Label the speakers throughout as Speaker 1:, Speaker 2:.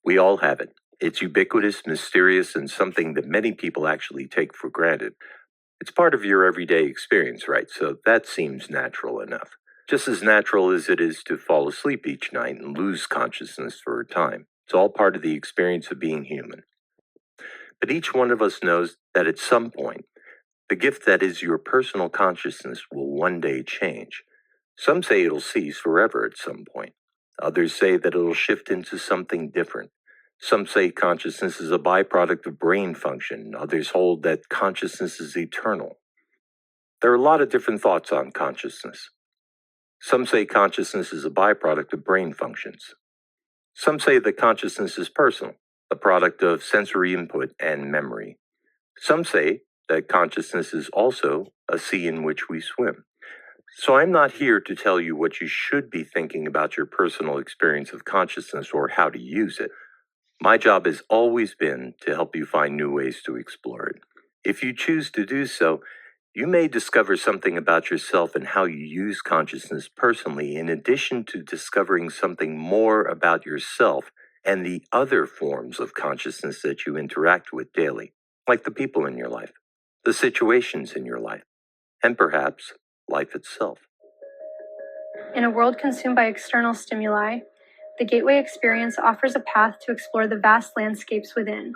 Speaker 1: We all have it. It's ubiquitous, mysterious, and something that many people actually take for granted. It's part of your everyday experience, right? So that seems natural enough. Just as natural as it is to fall asleep each night and lose consciousness for a time. It's all part of the experience of being human. But each one of us knows that at some point, the gift that is your personal consciousness will one day change. Some say it'll cease forever at some point. Others say that it'll shift into something different. Some say consciousness is a byproduct of brain function. Others hold that consciousness is eternal. There are a lot of different thoughts on consciousness. Some say consciousness is a byproduct of brain functions. Some say that consciousness is personal, a product of sensory input and memory. Some say that consciousness is also a sea in which we swim. So I'm not here to tell you what you should be thinking about your personal experience of consciousness or how to use it. My job has always been to help you find new ways to explore it. If you choose to do so, you may discover something about yourself and how you use consciousness personally, in addition to discovering something more about yourself and the other forms of consciousness that you interact with daily, like the people in your life, the situations in your life, and perhaps life itself.
Speaker 2: In a world consumed by external stimuli, the Gateway Experience offers a path to explore the vast landscapes within.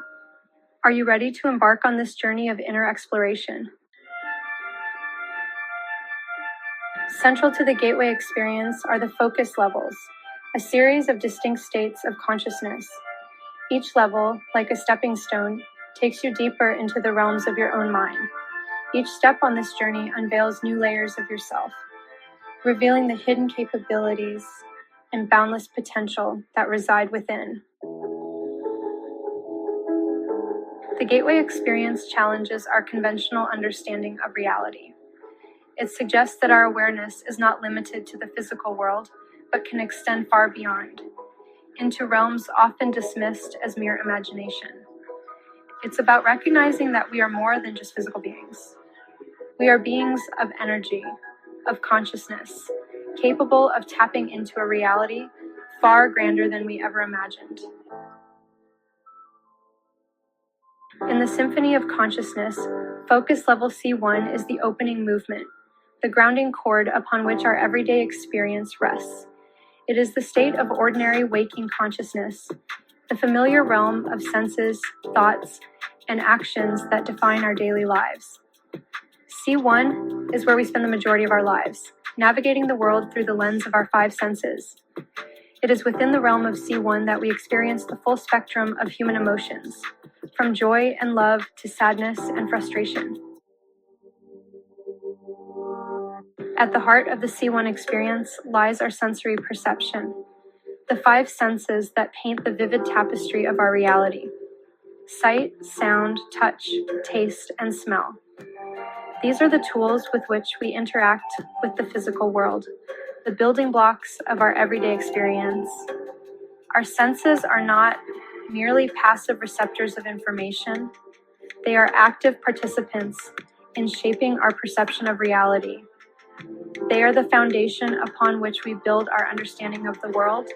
Speaker 2: Are you ready to embark on this journey of inner exploration? Central to the Gateway Experience are the focus levels, a series of distinct states of consciousness. Each level, like a stepping stone, takes you deeper into the realms of your own mind. Each step on this journey unveils new layers of yourself, revealing the hidden capabilities and boundless potential that reside within. The Gateway Experience challenges our conventional understanding of reality. It suggests that our awareness is not limited to the physical world, but can extend far beyond, into realms often dismissed as mere imagination. It's about recognizing that we are more than just physical beings. We are beings of energy, of consciousness, capable of tapping into a reality far grander than we ever imagined. In the symphony of consciousness, focus level C1 is the opening movement, the grounding chord upon which our everyday experience rests. It is the state of ordinary waking consciousness, the familiar realm of senses, thoughts, and actions that define our daily lives. C1 is where we spend the majority of our lives, navigating the world through the lens of our five senses. It is within the realm of C1 that we experience the full spectrum of human emotions, from joy and love to sadness and frustration. At the heart of the C1 experience lies our sensory perception, the five senses that paint the vivid tapestry of our reality: sight, sound, touch, taste, and smell. These are the tools with which we interact with the physical world, the building blocks of our everyday experience. Our senses are not merely passive receptors of information. They are active participants in shaping our perception of reality. They are the foundation upon which we build our understanding of the world,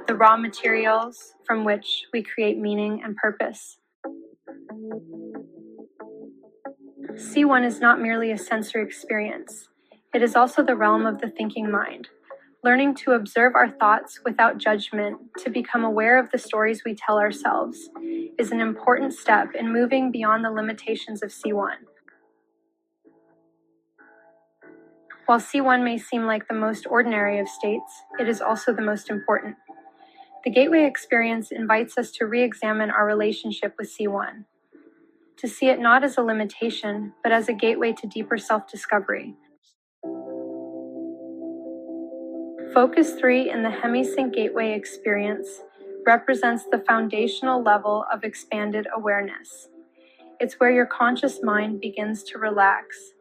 Speaker 2: the raw materials from which we create meaning and purpose. C1 is not merely a sensory experience. It is also the realm of the thinking mind. Learning to observe our thoughts without judgment, to become aware of the stories we tell ourselves, is an important step in moving beyond the limitations of C1. While C1 may seem like the most ordinary of states, it is also the most important. The Gateway Experience invites us to re-examine our relationship with C1, to see it not as a limitation, but as a gateway to deeper self-discovery. Focus 3 in the Hemisync Gateway Experience represents the foundational level of expanded awareness. It's where your conscious mind begins to relax,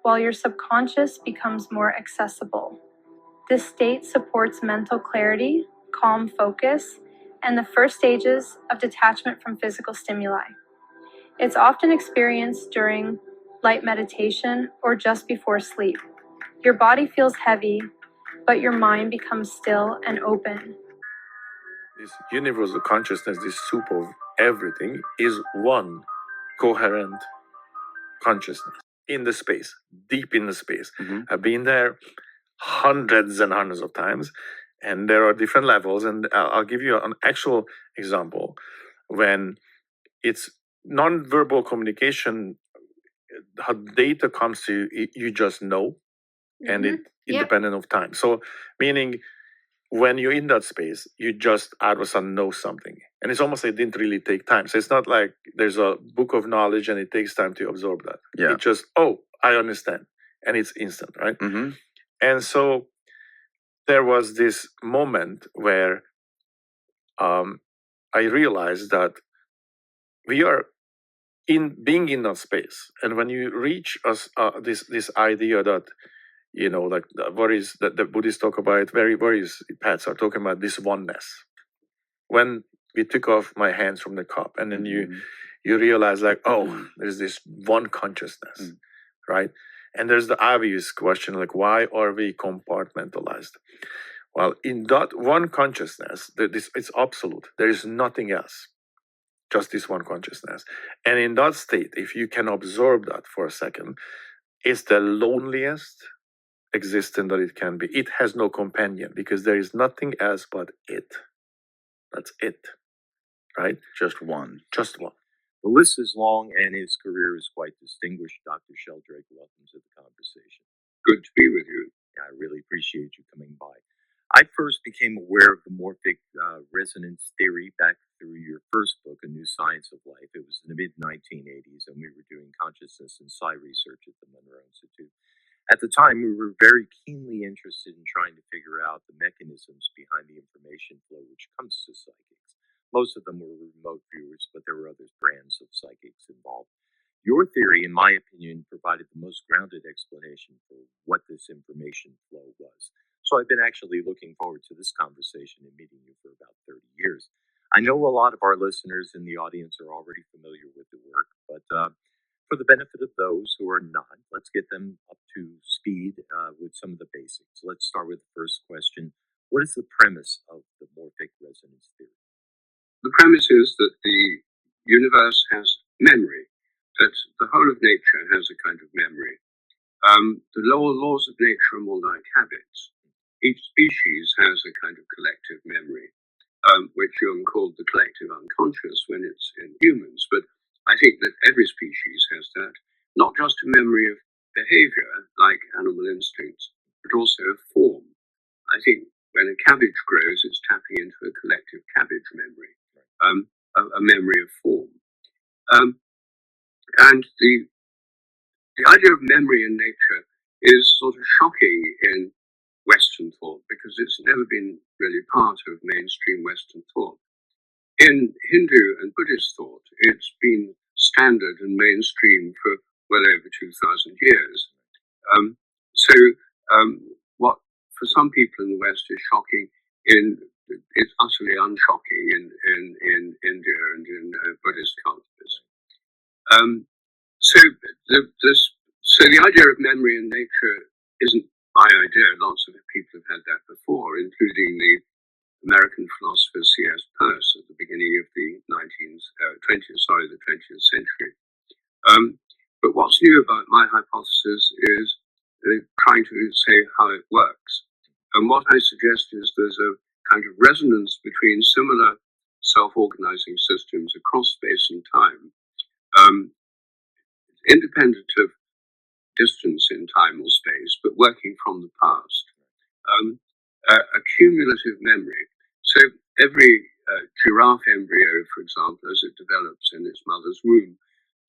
Speaker 2: while your subconscious becomes more accessible. This state supports mental clarity, calm focus, and the first stages of detachment from physical stimuli. It's often experienced during light meditation or just before sleep. Your body feels heavy, but your mind becomes still and open.
Speaker 3: This universal consciousness, this soup of everything, is one coherent consciousness in the space, deep in the space. I've been there hundreds and hundreds of times, and there are different levels. And I'll give you an actual example. When it's non-verbal communication, how data comes to you, you just know, and it independent of time. So meaning when you're in that space, you just all of a sudden know something. And it's almost like it didn't really take time. So it's not like there's a book of knowledge and it takes time to absorb that.
Speaker 1: Yeah.
Speaker 3: It just, oh, I understand. And it's instant, right? And so there was this moment where I realized that we are being in that space. And when you reach this idea that, like what is that the Buddhists talk about, various paths are talking about this oneness. When we took off my hands from the cup, and then you realize like, oh, there's this one consciousness, right? And there's the obvious question, like, why are we compartmentalized? Well, in that one consciousness, it's absolute. There is nothing else, just this one consciousness. And in that state, if you can absorb that for a second, it's the loneliest existence that it can be. It has no companion because there is nothing else but it. That's it, right?
Speaker 1: Just one.
Speaker 3: Just one.
Speaker 1: The list is long and his career is quite distinguished. Dr. Sheldrake, welcome to the conversation.
Speaker 4: Good to be with you.
Speaker 1: I really appreciate you coming by. I first became aware of the morphic resonance theory back through your first book, A New Science of Life. It was in the mid-1980s, and we were doing consciousness and psi research at the Monroe Institute. At the time, we were very keenly interested in trying to figure out the mechanisms behind the information flow which comes to psychics. Most of them were remote viewers, but there were other brands of psychics involved. Your theory, in my opinion, provided the most grounded explanation for what this information flow was. So I've been actually looking forward to this conversation and meeting you for about 30 years. I know a lot of our listeners in the audience are already familiar with the work, but for the benefit of those who are not, let's get them up to speed with some of the basics. Let's start with the first question. What is the premise of the morphic resonance theory?
Speaker 4: The premise is that the universe has memory, that the whole of nature has a kind of memory. The lower laws of nature are more like habits. Each species has a kind of collective memory, which Jung called the collective unconscious when it's in humans. But I think that every species has that, not just a memory of behavior like animal instincts, but also of form. I think when a cabbage grows, it's tapping into a collective cabbage memory, a memory of form. And the idea of memory in nature is sort of shocking in Western thought because it's never been really part of mainstream Western thought. In Hindu and Buddhist thought, it's been standard and mainstream for well over 2,000 years. So what for some people in the West is shocking, it's utterly unshocking in India and in Buddhist cultures. So the idea of memory in nature isn't my idea. Lots of people have had that before, including the American philosopher C.S. Peirce at the beginning of the 20th century. But what's new about my hypothesis is trying to say how it works. And what I suggest is there's a kind of resonance between similar self-organizing systems across space and time, independent of distance in time or space, but working from the past. A cumulative memory. So every giraffe embryo, for example, as it develops in its mother's womb,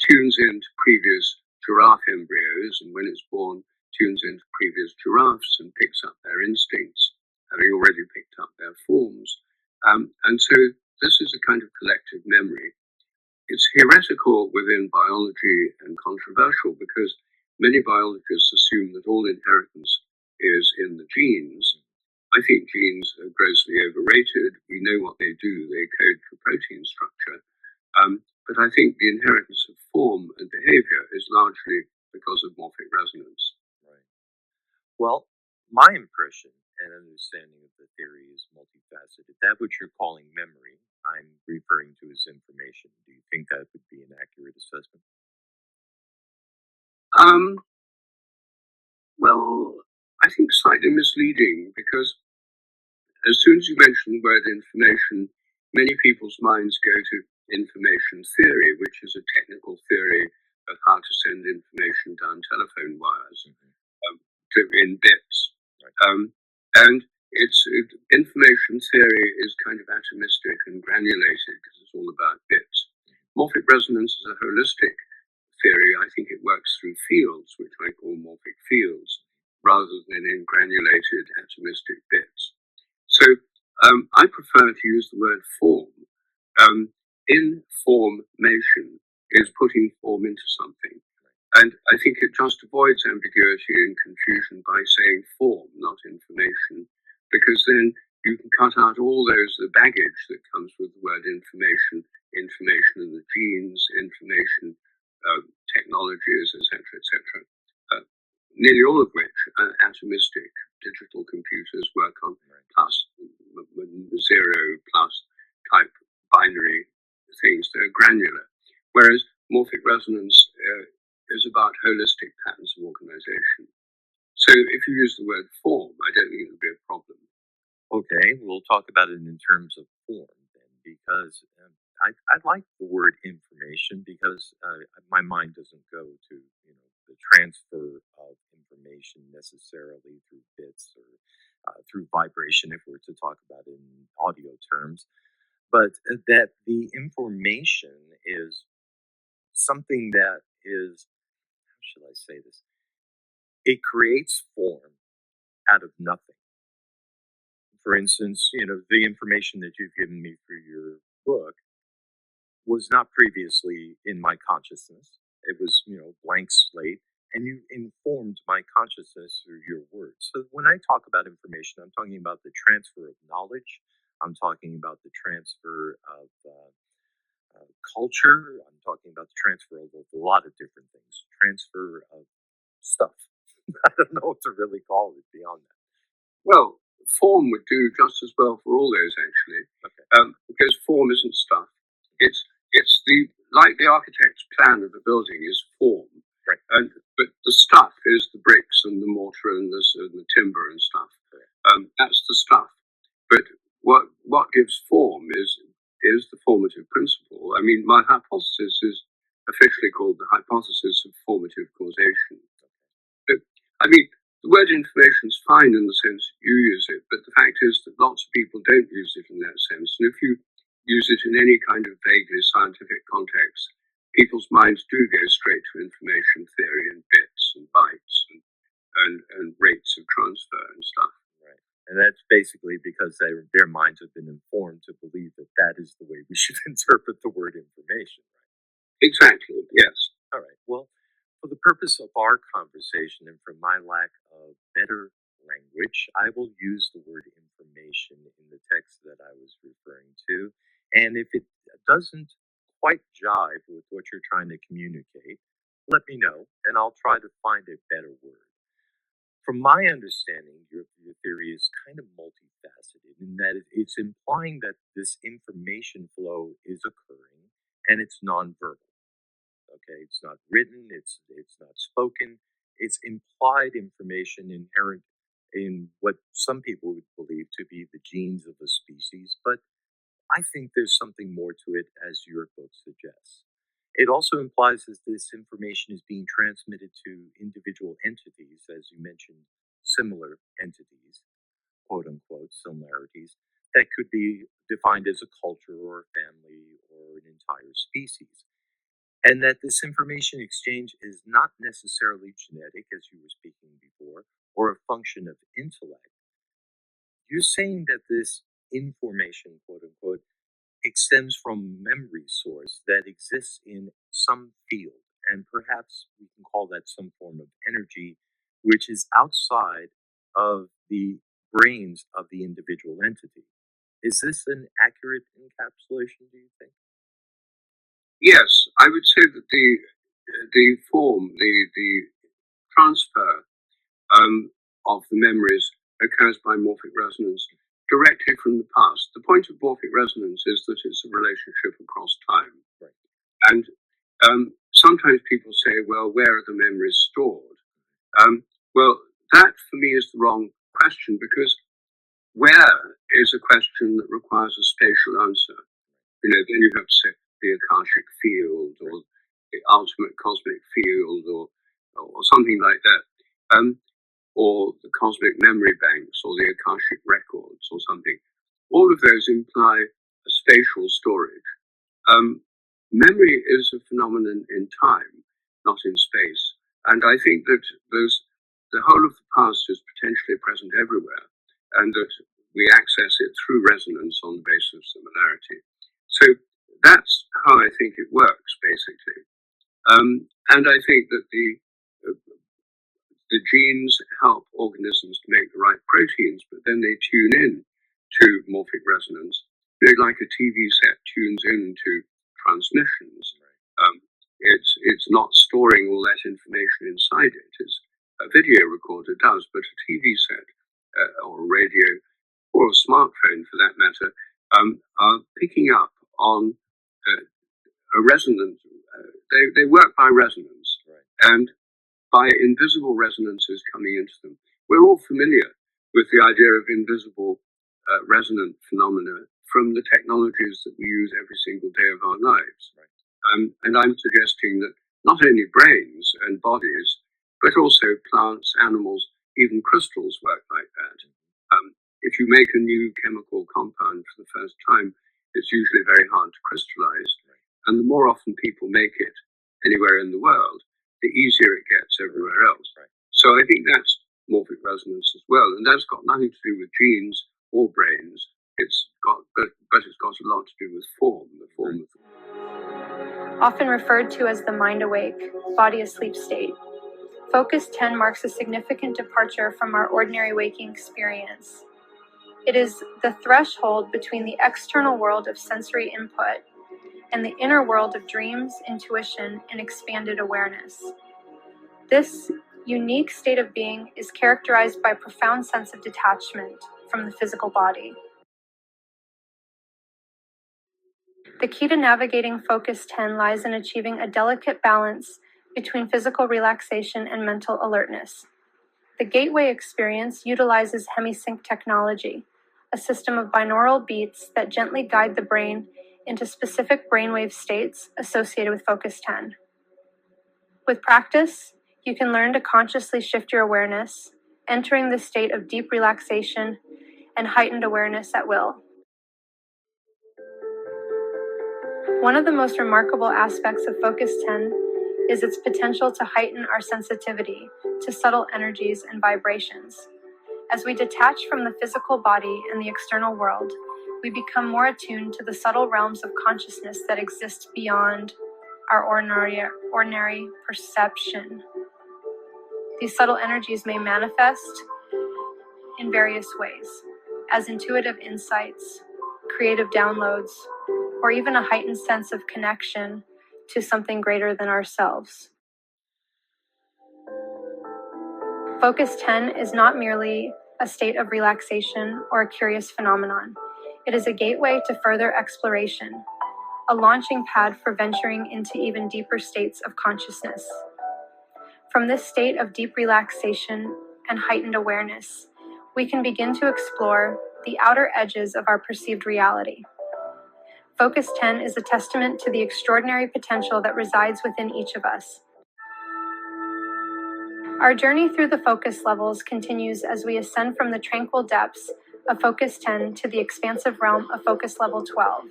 Speaker 4: tunes into previous giraffe embryos, and when it's born, tunes into previous giraffes and picks up their instincts, having already picked up their forms. And so this is a kind of collective memory. It's heretical within biology and controversial because many biologists assume that all inheritance is in the genes. I think genes are grossly overrated. We know what they do. They code for protein structure. But I think the inheritance of form and behavior is largely because of morphic resonance.
Speaker 1: Right. Well, my impression and understanding of the theory is multifaceted. That which you're calling referring to as information. Do you think that would be an accurate assessment?
Speaker 4: Well, I think slightly misleading because as soon as you mention the word information, many people's minds go to information theory, which is a technical theory of how to send information down telephone wires in bits. And information theory is kind of atomistic and granulated because it's all about bits. Morphic resonance is a holistic theory. I think it works through fields, which I call morphic fields, rather than in granulated atomistic bits. So I prefer to use the word form. Information is putting form into something. And I think it just avoids ambiguity and confusion by saying form, not information, because then you can cut out all the baggage that comes with the word information in the genes, information, technologies, etc., etc. Nearly all of which are atomistic. Digital computers work on plus, zero, plus type binary things that are granular, whereas morphic resonance is about holistic patterns of organization. So if you use the word form, I don't think it would be a problem.
Speaker 1: Okay, we'll talk about it in terms of form then, because I like the word information because my mind doesn't go to the transfer of information necessarily through bits or through vibration, if we're to talk about it in audio terms, but that the information is something that is, how should I say this? It creates form out of nothing. For instance, the information that you've given me through your book was not previously in my consciousness. It was, blank slate, and you informed my consciousness through your words. So when I talk about information, I'm talking about the transfer of knowledge. I'm talking about the transfer of culture. I'm talking about the transfer of a lot of different things. Transfer of stuff. I don't know what to really call it beyond that.
Speaker 4: Well, form would do just as well for all those, actually, because form isn't stuff. It's like the architect's plan of a building is form,
Speaker 1: right?
Speaker 4: But the stuff is the bricks and the mortar and the timber and stuff. That's the stuff. But what gives form is the formative principle. I mean, my hypothesis is officially called the hypothesis of formative causation. But I mean, the word information is fine in the sense you use it, but the fact is that lots of people don't use it in that sense. And if you use it in any kind of vaguely scientific context, people's minds do go straight to information theory and bits and bytes and rates of transfer and stuff.
Speaker 1: Right. And that's basically because their minds have been informed to believe that is the way we should interpret the word information, right?
Speaker 4: Exactly, yes.
Speaker 1: All right. Well, for the purpose of our conversation and for my lack of better language, I will use the word information in the text that I was referring to. And if it doesn't quite jive with what you're trying to communicate, let me know and I'll try to find a better word. From my understanding, your theory is kind of multifaceted in that it's implying that this information flow is occurring and it's nonverbal. Okay, it's not written, it's not spoken, it's implied information inherent in what some people would believe to be the genes of a species, but I think there's something more to it, as your book suggests. It also implies that this information is being transmitted to individual entities, as you mentioned, similar entities, quote unquote, similarities, that could be defined as a culture or a family or an entire species. And that this information exchange is not necessarily genetic, as you were speaking before, or a function of intellect. You're saying that this information, quote unquote, extends from memory source that exists in some field, and perhaps we can call that some form of energy, which is outside of the brains of the individual entity. Is this an accurate encapsulation, do you think?
Speaker 4: Yes, I would say that the form, the transfer of the memories occurs by morphic resonance. directly from the past. The point of morphic resonance is that it's a relationship across time.
Speaker 1: Right.
Speaker 4: And sometimes people say, well, where are the memories stored? Well, that for me is the wrong question, because where is a question that requires a spatial answer. Then you have to say the Akashic field or the ultimate cosmic field or something like that. Or the cosmic memory banks or the Akashic records or something. All of those imply a spatial storage. Memory is a phenomenon in time, not in space. And I think that the whole of the past is potentially present everywhere, and that we access it through resonance on the basis of similarity. So that's how I think it works, basically. And I think that the genes help organisms to make the right proteins, but then they tune in to morphic resonance. Like a TV set tunes in to transmissions. It's not storing all that information inside it, as a video recorder does, but a TV set or a radio or a smartphone, for that matter, are picking up on a resonance. They work by resonance, and by invisible resonances coming into them. We're all familiar with the idea of invisible resonant phenomena from the technologies that we use every single day of our lives. And I'm suggesting that not only brains and bodies, but also plants, animals, even crystals work like that. If you make a new chemical compound for the first time, it's usually very hard to crystallize. And the more often people make it anywhere in the world, the easier it gets everywhere else. So I think that's morphic resonance as well. And that's got nothing to do with genes or brains. But it's got a lot to do with form, the form of.
Speaker 2: Often referred to as the mind awake, body asleep state. Focus 10 marks a significant departure from our ordinary waking experience. It is the threshold between the external world of sensory input and the inner world of dreams, intuition, and expanded awareness. This unique state of being is characterized by a profound sense of detachment from the physical body. The key to navigating Focus 10 lies in achieving a delicate balance between physical relaxation and mental alertness. The Gateway experience utilizes hemisync technology, a system of binaural beats that gently guide the brain into specific brainwave states associated with Focus 10. With practice, you can learn to consciously shift your awareness, entering the state of deep relaxation and heightened awareness at will. One of the most remarkable aspects of Focus 10 is its potential to heighten our sensitivity to subtle energies and vibrations. As we detach from the physical body and the external world, we become more attuned to the subtle realms of consciousness that exist beyond our ordinary perception. These subtle energies may manifest in various ways, as intuitive insights, creative downloads, or even a heightened sense of connection to something greater than ourselves. Focus 10 is not merely a state of relaxation or a curious phenomenon. It is a gateway to further exploration, a launching pad for venturing into even deeper states of consciousness. From this state of deep relaxation and heightened awareness, we can begin to explore the outer edges of our perceived reality. Focus 10 is a testament to the extraordinary potential that resides within each of us. Our journey through the focus levels continues as we ascend from the tranquil depths of Focus 10 to the expansive realm of Focus Level 12.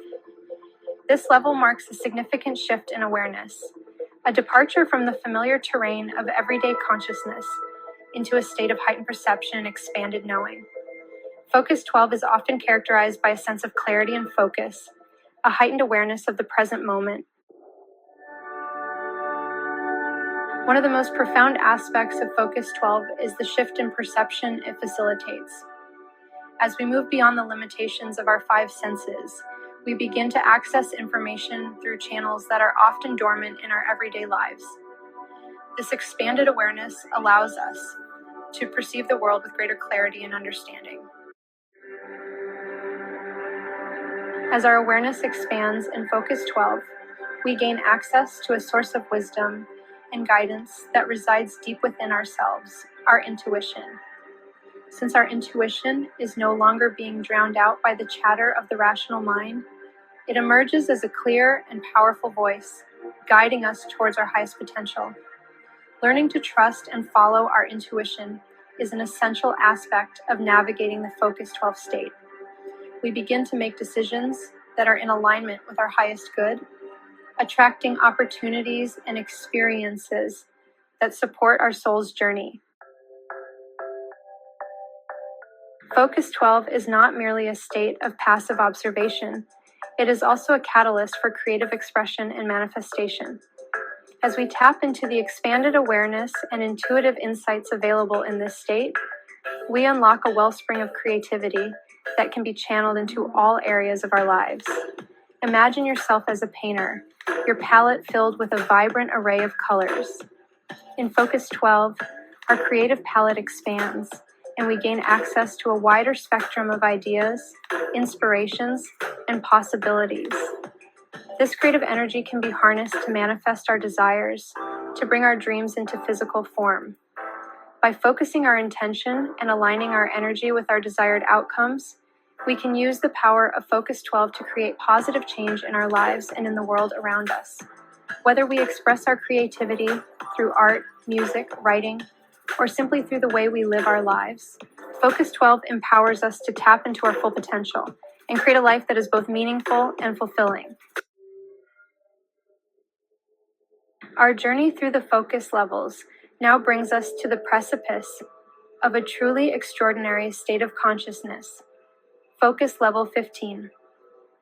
Speaker 2: This level marks a significant shift in awareness, a departure from the familiar terrain of everyday consciousness into a state of heightened perception and expanded knowing. Focus 12 is often characterized by a sense of clarity and focus, a heightened awareness of the present moment. One of the most profound aspects of Focus 12 is the shift in perception it facilitates. As we move beyond the limitations of our five senses, we begin to access information through channels that are often dormant in our everyday lives. This expanded awareness allows us to perceive the world with greater clarity and understanding. As our awareness expands in Focus 12, we gain access to a source of wisdom and guidance that resides deep within ourselves, our intuition. Since our intuition is no longer being drowned out by the chatter of the rational mind, it emerges as a clear and powerful voice, guiding us towards our highest potential. Learning to trust and follow our intuition is an essential aspect of navigating the Focus 12 state. We begin to make decisions that are in alignment with our highest good, attracting opportunities and experiences that support our soul's journey. Focus 12 is not merely a state of passive observation. It is also a catalyst for creative expression and manifestation. As we tap into the expanded awareness and intuitive insights available in this state, we unlock a wellspring of creativity that can be channeled into all areas of our lives. Imagine yourself as a painter, your palette filled with a vibrant array of colors. In Focus 12, our creative palette expands, and we gain access to a wider spectrum of ideas, inspirations, and possibilities. This creative energy can be harnessed to manifest our desires, to bring our dreams into physical form. By focusing our intention and aligning our energy with our desired outcomes, we can use the power of Focus 12 to create positive change in our lives and in the world around us. Whether we express our creativity through art, music, writing, or simply through the way we live our lives, Focus 12 empowers us to tap into our full potential and create a life that is both meaningful and fulfilling. Our journey through the focus levels now brings us to the precipice of a truly extraordinary state of consciousness, Focus Level 15.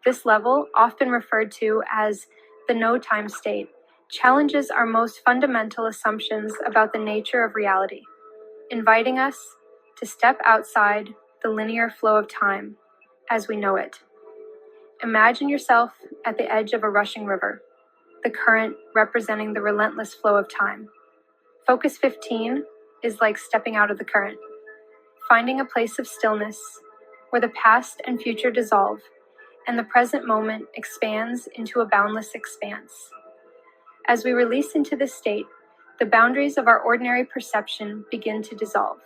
Speaker 2: This level, often referred to as the no-time state, challenges our most fundamental assumptions about the nature of reality, inviting us to step outside the linear flow of time as we know it. Imagine yourself at the edge of a rushing river, the current representing the relentless flow of time. Focus 15 is like stepping out of the current, finding a place of stillness where the past and future dissolve and the present moment expands into a boundless expanse. As we release into this state, the boundaries of our ordinary perception begin to dissolve.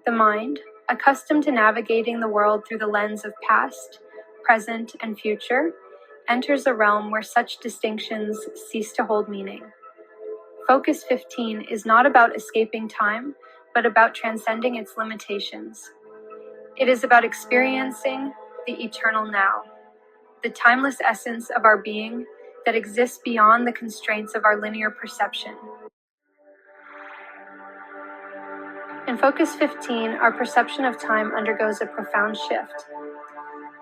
Speaker 2: The mind, accustomed to navigating the world through the lens of past, present, and future, enters a realm where such distinctions cease to hold meaning. Focus 15 is not about escaping time, but about transcending its limitations. It is about experiencing the eternal now, the timeless essence of our being that exists beyond the constraints of our linear perception. In Focus 15, our perception of time undergoes a profound shift.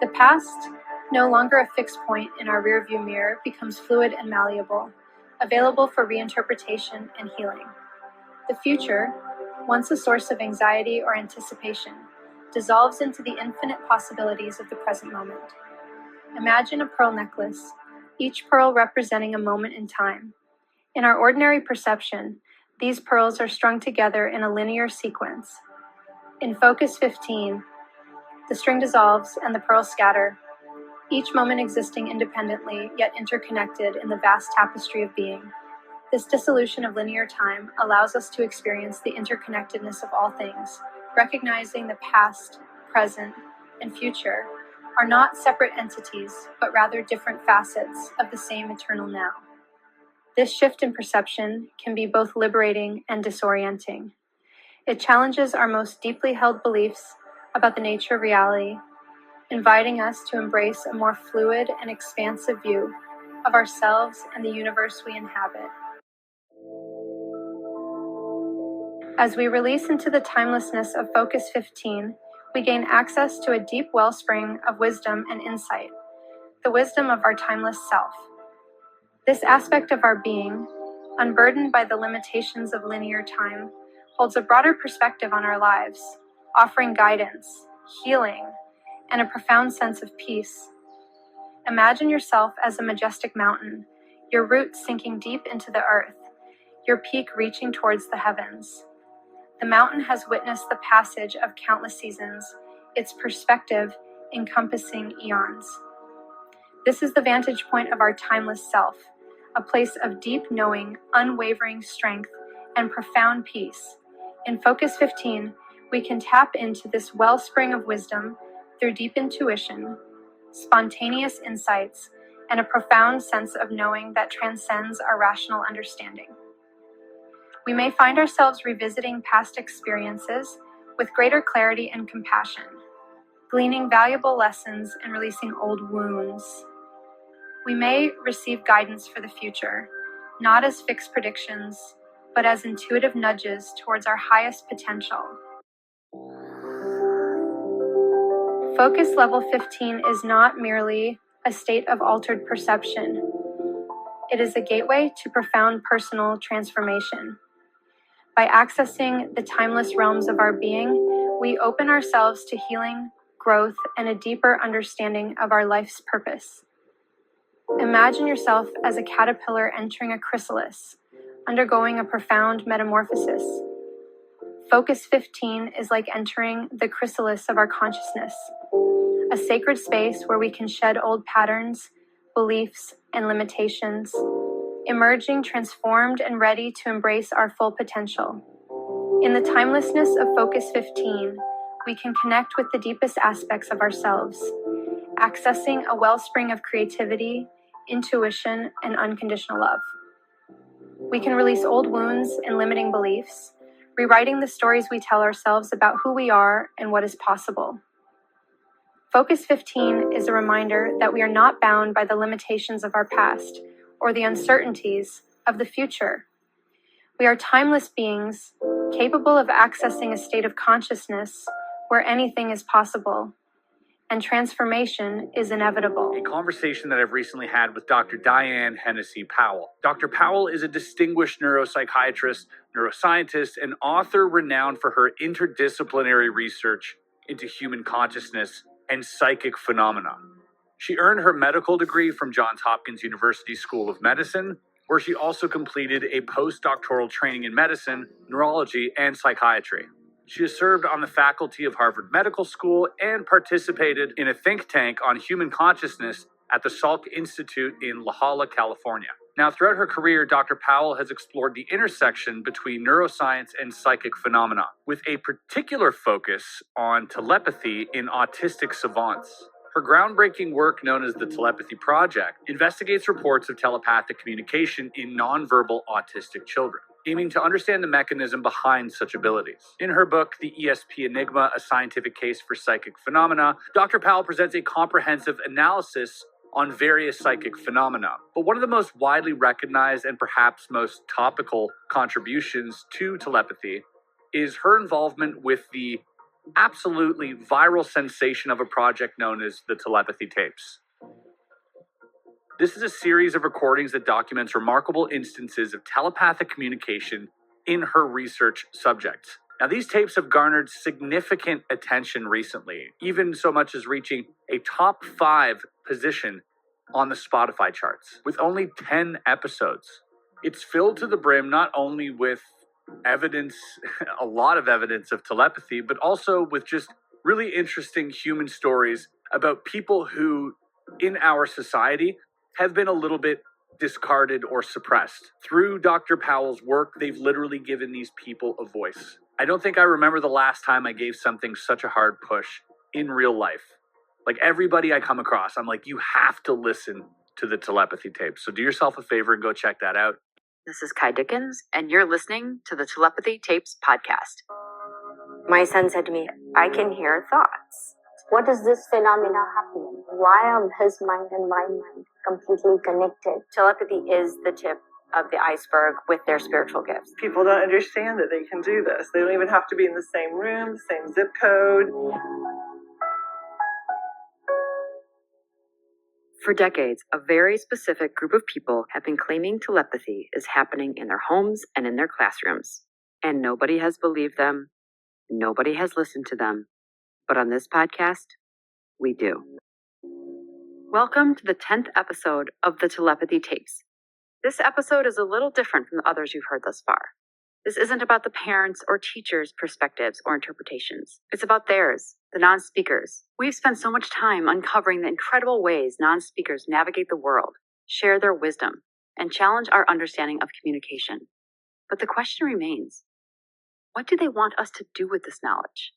Speaker 2: The past, no longer a fixed point in our rearview mirror, becomes fluid and malleable, available for reinterpretation and healing. The future, once a source of anxiety or anticipation, dissolves into the infinite possibilities of the present moment. Imagine a pearl necklace, each pearl representing a moment in time. In our ordinary perception, these pearls are strung together in a linear sequence. In Focus 15, the string dissolves and the pearls scatter, each moment existing independently yet interconnected in the vast tapestry of being. This dissolution of linear time allows us to experience the interconnectedness of all things, recognizing the past, present, and future are not separate entities, but rather different facets of the same eternal now. This shift in perception can be both liberating and disorienting. It challenges our most deeply held beliefs about the nature of reality, inviting us to embrace a more fluid and expansive view of ourselves and the universe we inhabit. As we release into the timelessness of Focus 15, we gain access to a deep wellspring of wisdom and insight, the wisdom of our timeless self. This aspect of our being, unburdened by the limitations of linear time, holds a broader perspective on our lives, offering guidance, healing, and a profound sense of peace. Imagine yourself as a majestic mountain, your roots sinking deep into the earth, your peak reaching towards the heavens. The mountain has witnessed the passage of countless seasons, its perspective encompassing eons. This is the vantage point of our timeless self, a place of deep knowing, unwavering strength, and profound peace. In Focus 15, we can tap into this wellspring of wisdom through deep intuition, spontaneous insights, and a profound sense of knowing that transcends our rational understanding. We may find ourselves revisiting past experiences with greater clarity and compassion, gleaning valuable lessons and releasing old wounds. We may receive guidance for the future, not as fixed predictions, but as intuitive nudges towards our highest potential. Focus level 15 is not merely a state of altered perception. It is a gateway to profound personal transformation. By accessing the timeless realms of our being, we open ourselves to healing, growth, and a deeper understanding of our life's purpose. Imagine yourself as a caterpillar entering a chrysalis, undergoing a profound metamorphosis. Focus 15 is like entering the chrysalis of our consciousness, a sacred space where we can shed old patterns, beliefs, and limitations, emerging transformed and ready to embrace our full potential. In the timelessness of Focus 15, we can connect with the deepest aspects of ourselves, accessing a wellspring of creativity, intuition, and unconditional love. We can release old wounds and limiting beliefs, rewriting the stories we tell ourselves about who we are and what is possible. Focus 15 is a reminder that we are not bound by the limitations of our past or the uncertainties of the future. We are timeless beings, capable of accessing a state of consciousness where anything is possible, and transformation is inevitable.
Speaker 5: A conversation that I've recently had with Dr. Diane Powell. Dr. Powell is a distinguished neuropsychiatrist, neuroscientist, and author renowned for her interdisciplinary research into human consciousness and psychic phenomena. She earned her medical degree from Johns Hopkins University School of Medicine, where she also completed a postdoctoral training in medicine, neurology, and psychiatry. She has served on the faculty of Harvard Medical School and participated in a think tank on human consciousness at the Salk Institute in La Jolla, California. Now, throughout her career, Dr. Powell has explored the intersection between neuroscience and psychic phenomena, with a particular focus on telepathy in autistic savants. Her groundbreaking work, known as the Telepathy Project, investigates reports of telepathic communication in nonverbal autistic children, aiming to understand the mechanism behind such abilities. In her book, The ESP Enigma, A Scientific Case for Psychic Phenomena, Dr. Powell presents a comprehensive analysis on various psychic phenomena. But one of the most widely recognized and perhaps most topical contributions to telepathy is her involvement with the absolutely viral sensation of a project known as the Telepathy Tapes. This is a series of recordings that documents remarkable instances of telepathic communication in her research subjects. Now, these tapes have garnered significant attention recently, even so much as reaching a top 5 position on the Spotify charts, with only 10 episodes. It's filled to the brim not only with evidence, a lot of evidence of telepathy, but also with just really interesting human stories about people who, in our society, have been a little bit discarded or suppressed. Through Dr. Powell's work, they've literally given these people a voice. I don't think I remember the last time I gave something such a hard push in real life. Like, everybody I come across, I'm like, you have to listen to the Telepathy Tapes. So do yourself a favor and go check that out.
Speaker 6: This is Kai Dickens, and you're listening to the Telepathy Tapes podcast.
Speaker 7: My son said to me, I can hear thoughts.
Speaker 8: What is this phenomena happening? Why are his mind and my mind completely connected?
Speaker 7: Telepathy is the tip of the iceberg with their spiritual gifts.
Speaker 9: People don't understand that they can do this. They don't even have to be in the same room, the same zip code.
Speaker 6: For decades, a very specific group of people have been claiming telepathy is happening in their homes and in their classrooms. And nobody has believed them. Nobody has listened to them. But on this podcast, we do. Welcome to the 10th episode of the Telepathy Tapes. This episode is a little different from the others you've heard thus far. This isn't about the parents' or teachers' perspectives or interpretations. It's about theirs, the non-speakers. We've spent so much time uncovering the incredible ways non-speakers navigate the world, share their wisdom, and challenge our understanding of communication. But the question remains, what do they want us to do with this knowledge?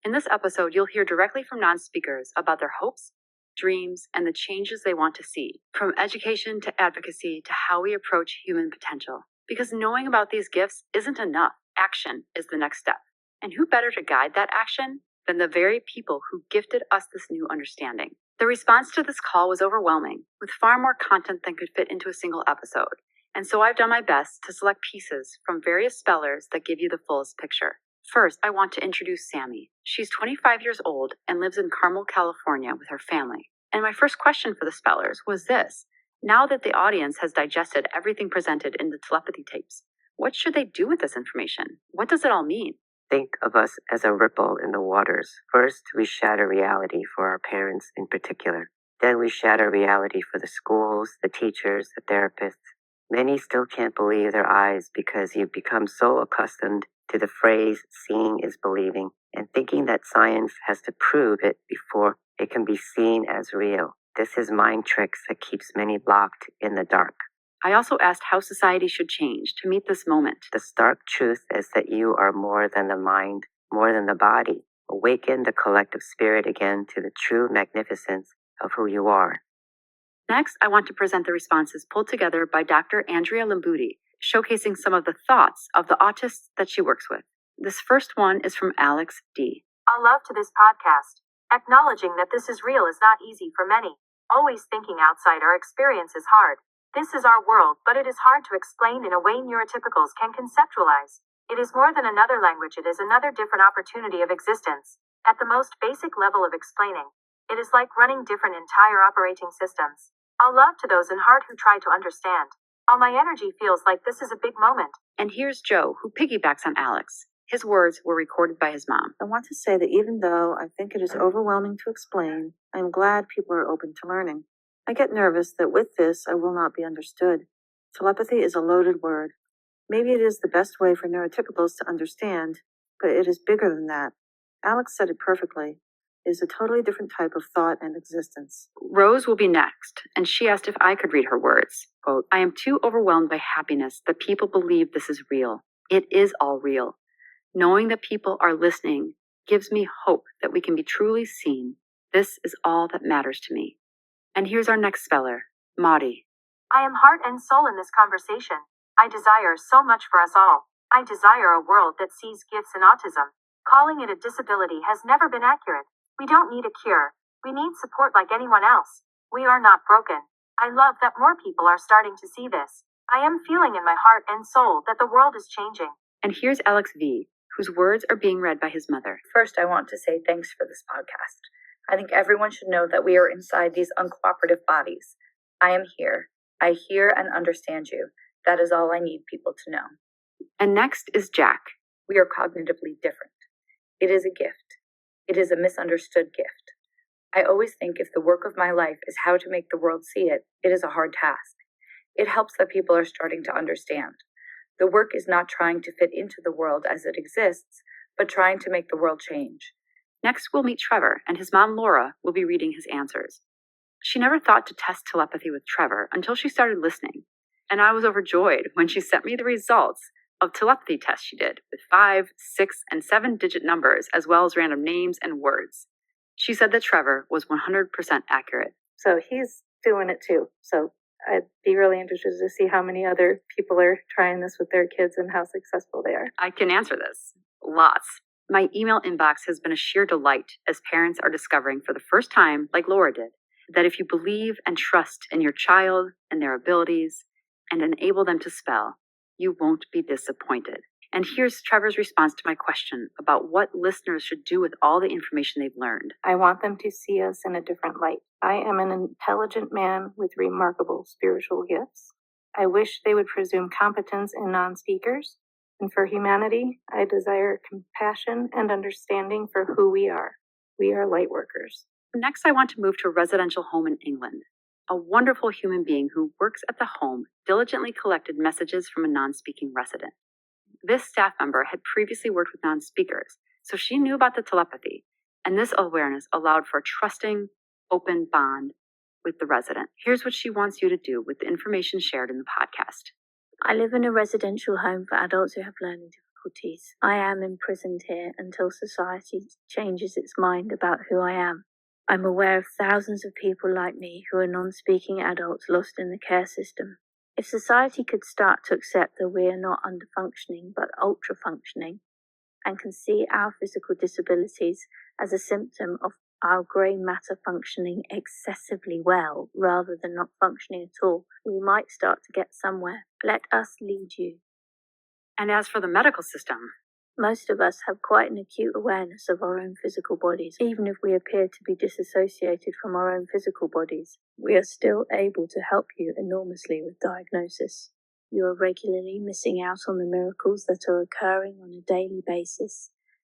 Speaker 6: In this episode, you'll hear directly from non-speakers about their hopes, dreams, and the changes they want to see, from education to advocacy to how we approach human potential. Because knowing about these gifts isn't enough. Action is the next step. And who better to guide that action than the very people who gifted us this new understanding? The response to this call was overwhelming, with far more content than could fit into a single episode. And so I've done my best to select pieces from various spellers that give you the fullest picture. First, I want to introduce Sammy. She's 25 years old and lives in Carmel, California with her family. And my first question for the spellers was this. Now that the audience has digested everything presented in the telepathy tapes, what should they do with this information? What does it all mean?
Speaker 10: Think of us as a ripple in the waters. First, we shatter reality for our parents in particular. Then we shatter reality for the schools, the teachers, the therapists. Many still can't believe their eyes because you've become so accustomed to the phrase seeing is believing and thinking that science has to prove it before it can be seen as real. This is mind tricks that keeps many blocked in the dark.
Speaker 6: I also asked how society should change to meet this moment.
Speaker 10: The stark truth is that you are more than the mind, more than the body. Awaken the collective spirit again to the true magnificence of who you are.
Speaker 6: Next, I want to present the responses pulled together by Dr. Andrea Lambuti, showcasing some of the thoughts of the autists that she works with. This first one is from Alex D.
Speaker 7: A love to this podcast. Acknowledging that this is real is not easy for many. Always thinking outside our experience is hard. This is our world, but it is hard to explain in a way neurotypicals can conceptualize. It is more than another language, it is another different opportunity of existence. At the most basic level of explaining, it is like running different entire operating systems. I'll love to those in heart who try to understand. All my energy feels like this is a big moment.
Speaker 6: And here's Joe, who piggybacks on Alex. His words were recorded by his mom.
Speaker 11: I want to say that even though I think it is overwhelming to explain, I am glad people are open to learning. I get nervous that with this I will not be understood. Telepathy is a loaded word. Maybe it is the best way for neurotypicals to understand, but it is bigger than that. Alex said it perfectly. It is a totally different type of thought and existence.
Speaker 6: Rose will be next, and she asked if I could read her words. Quote, I am too overwhelmed by happiness that people believe this is real. It is all real. Knowing that people are listening gives me hope that we can be truly seen. This is all that matters to me. And here's our next speller, Maudie.
Speaker 7: I am heart and soul in this conversation. I desire so much for us all. I desire a world that sees gifts in autism. Calling it a disability has never been accurate. We don't need a cure. We need support like anyone else. We are not broken. I love that more people are starting to see this. I am feeling in my heart and soul that the world is changing.
Speaker 6: And here's Alex V., whose words are being read by his mother.
Speaker 12: First, I want to say thanks for this podcast. I think everyone should know that we are inside these uncooperative bodies. I am here. I hear and understand you. That is all I need people to know.
Speaker 6: And next is Jack.
Speaker 12: We are cognitively different. It is a gift. It is a misunderstood gift. I always think if the work of my life is how to make the world see it, it is a hard task. It helps that people are starting to understand. The work is not trying to fit into the world as it exists, but trying to make the world change.
Speaker 6: Next, we'll meet Trevor, and his mom, Laura, will be reading his answers. She never thought to test telepathy with Trevor until she started listening, and I was overjoyed when she sent me the results of telepathy tests she did with 5, 6, and 7-digit numbers, as well as random names and words. She said that Trevor was 100% accurate.
Speaker 2: So he's doing it too. So I'd be really interested to see how many other people are trying this with their kids and how successful they are.
Speaker 6: I can answer this. Lots. My email inbox has been a sheer delight as parents are discovering for the first time, like Laura did, that if you believe and trust in your child and their abilities and enable them to spell, you won't be disappointed. And here's Trevor's response to my question about what listeners should do with all the information they've learned.
Speaker 2: I want them to see us in a different light. I am an intelligent man with remarkable spiritual gifts. I wish they would presume competence in non-speakers. And for humanity, I desire compassion and understanding for who we are. We are light workers.
Speaker 6: Next, I want to move to a residential home in England. A wonderful human being who works at the home diligently collected messages from a non-speaking resident. This staff member had previously worked with non-speakers, so she knew about the telepathy, and this awareness allowed for a trusting, open bond with the resident. Here's what she wants you to do with the information shared in the podcast.
Speaker 13: I live in a residential home for adults who have learning difficulties. I am imprisoned here until society changes its mind about who I am. I'm aware of thousands of people like me who are non-speaking adults lost in the care system. If society could start to accept that we are not under-functioning but ultra-functioning, and can see our physical disabilities as a symptom of our grey matter functioning excessively well rather than not functioning at all, we might start to get somewhere. Let us lead you.
Speaker 6: And as for the medical system,
Speaker 13: most of us have quite an acute awareness of our own physical bodies. Even if we appear to be disassociated from our own physical bodies, we are still able to help you enormously with diagnosis. You are regularly missing out on the miracles that are occurring on a daily basis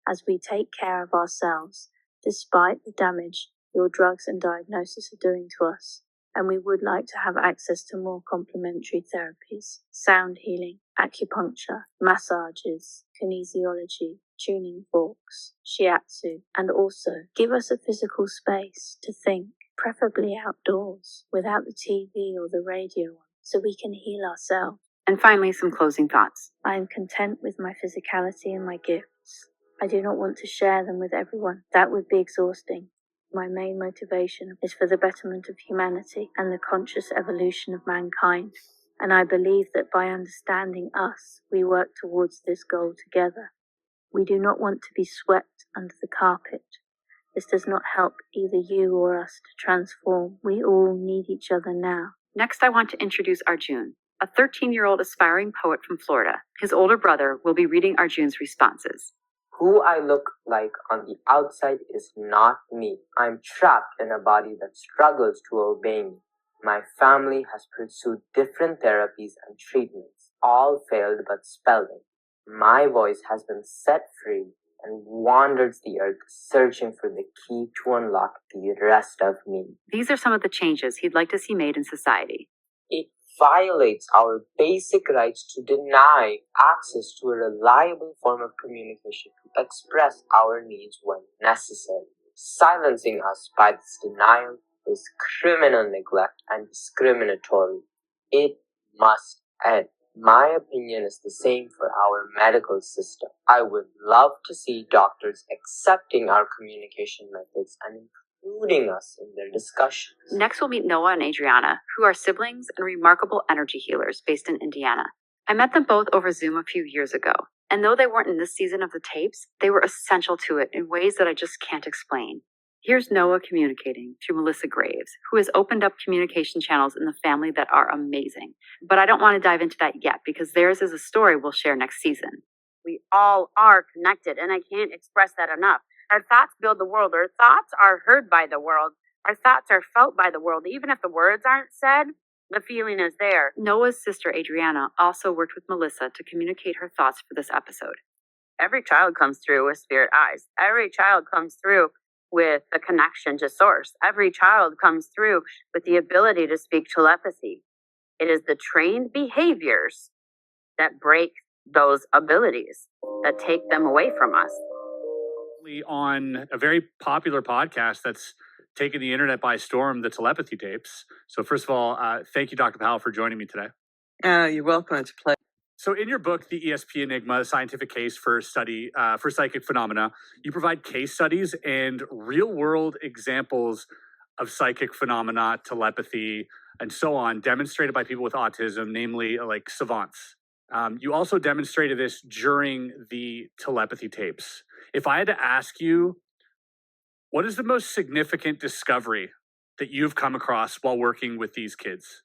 Speaker 13: as we take care of ourselves, despite the damage your drugs and diagnosis are doing to us. And we would like to have access to more complementary therapies, sound healing, acupuncture, massages, kinesiology, tuning forks, shiatsu, and also give us a physical space to think, preferably outdoors, without the TV or the radio on, so we can heal ourselves.
Speaker 6: And finally, some closing thoughts.
Speaker 13: I am content with my physicality and my gifts. I do not want to share them with everyone. That would be exhausting. My main motivation is for the betterment of humanity and the conscious evolution of mankind. And I believe that by understanding us, we work towards this goal together. We do not want to be swept under the carpet. This does not help either you or us to transform. We all need each other now.
Speaker 6: Next, I want to introduce Arjun, a 13-year-old aspiring poet from Florida. His older brother will be reading Arjun's responses.
Speaker 14: Who I look like on the outside is not me. I'm trapped in a body that struggles to obey me. My family has pursued different therapies and treatments. All failed but spelling. My voice has been set free and wanders the earth searching for the key to unlock the rest of me.
Speaker 6: These are some of the changes he'd like to see made in society.
Speaker 14: It violates our basic rights to deny access to a reliable form of communication to express our needs when necessary. Silencing us by this denial is criminal neglect and discriminatory. It must end. My opinion is the same for our medical system. I would love to see doctors accepting our communication methods and including us in their discussions.
Speaker 6: Next, we'll meet Noah and Adriana, who are siblings and remarkable energy healers based in Indiana. I met them both over Zoom a few years ago, and though they weren't in this season of the tapes, they were essential to it in ways that I just can't explain. Here's Noah communicating through Melissa Graves, who has opened up communication channels in the family that are amazing. But I don't want to dive into that yet because theirs is a story we'll share next season.
Speaker 15: We all are connected, and I can't express that enough. Our thoughts build the world. Our thoughts are heard by the world. Our thoughts are felt by the world. Even if the words aren't said, the feeling is there.
Speaker 6: Noah's sister Adriana also worked with Melissa to communicate her thoughts for this episode.
Speaker 15: Every child comes through with spirit eyes. Every child comes through with a connection to source. Every child comes through with the ability to speak telepathy. It is the trained behaviors that break those abilities, that take them away from us.
Speaker 5: On a very popular podcast that's taken the internet by storm, the telepathy tapes. So first of all, thank you, Dr. Powell, for joining me today.
Speaker 9: You're welcome. It's a pleasure.
Speaker 5: So in your book, The ESP Enigma, a scientific case for study for psychic phenomena, you provide case studies and real-world examples of psychic phenomena, telepathy, and so on, demonstrated by people with autism, namely like savants. You also demonstrated this during the telepathy tapes. If I had to ask you, what is the most significant discovery that you've come across while working with these kids?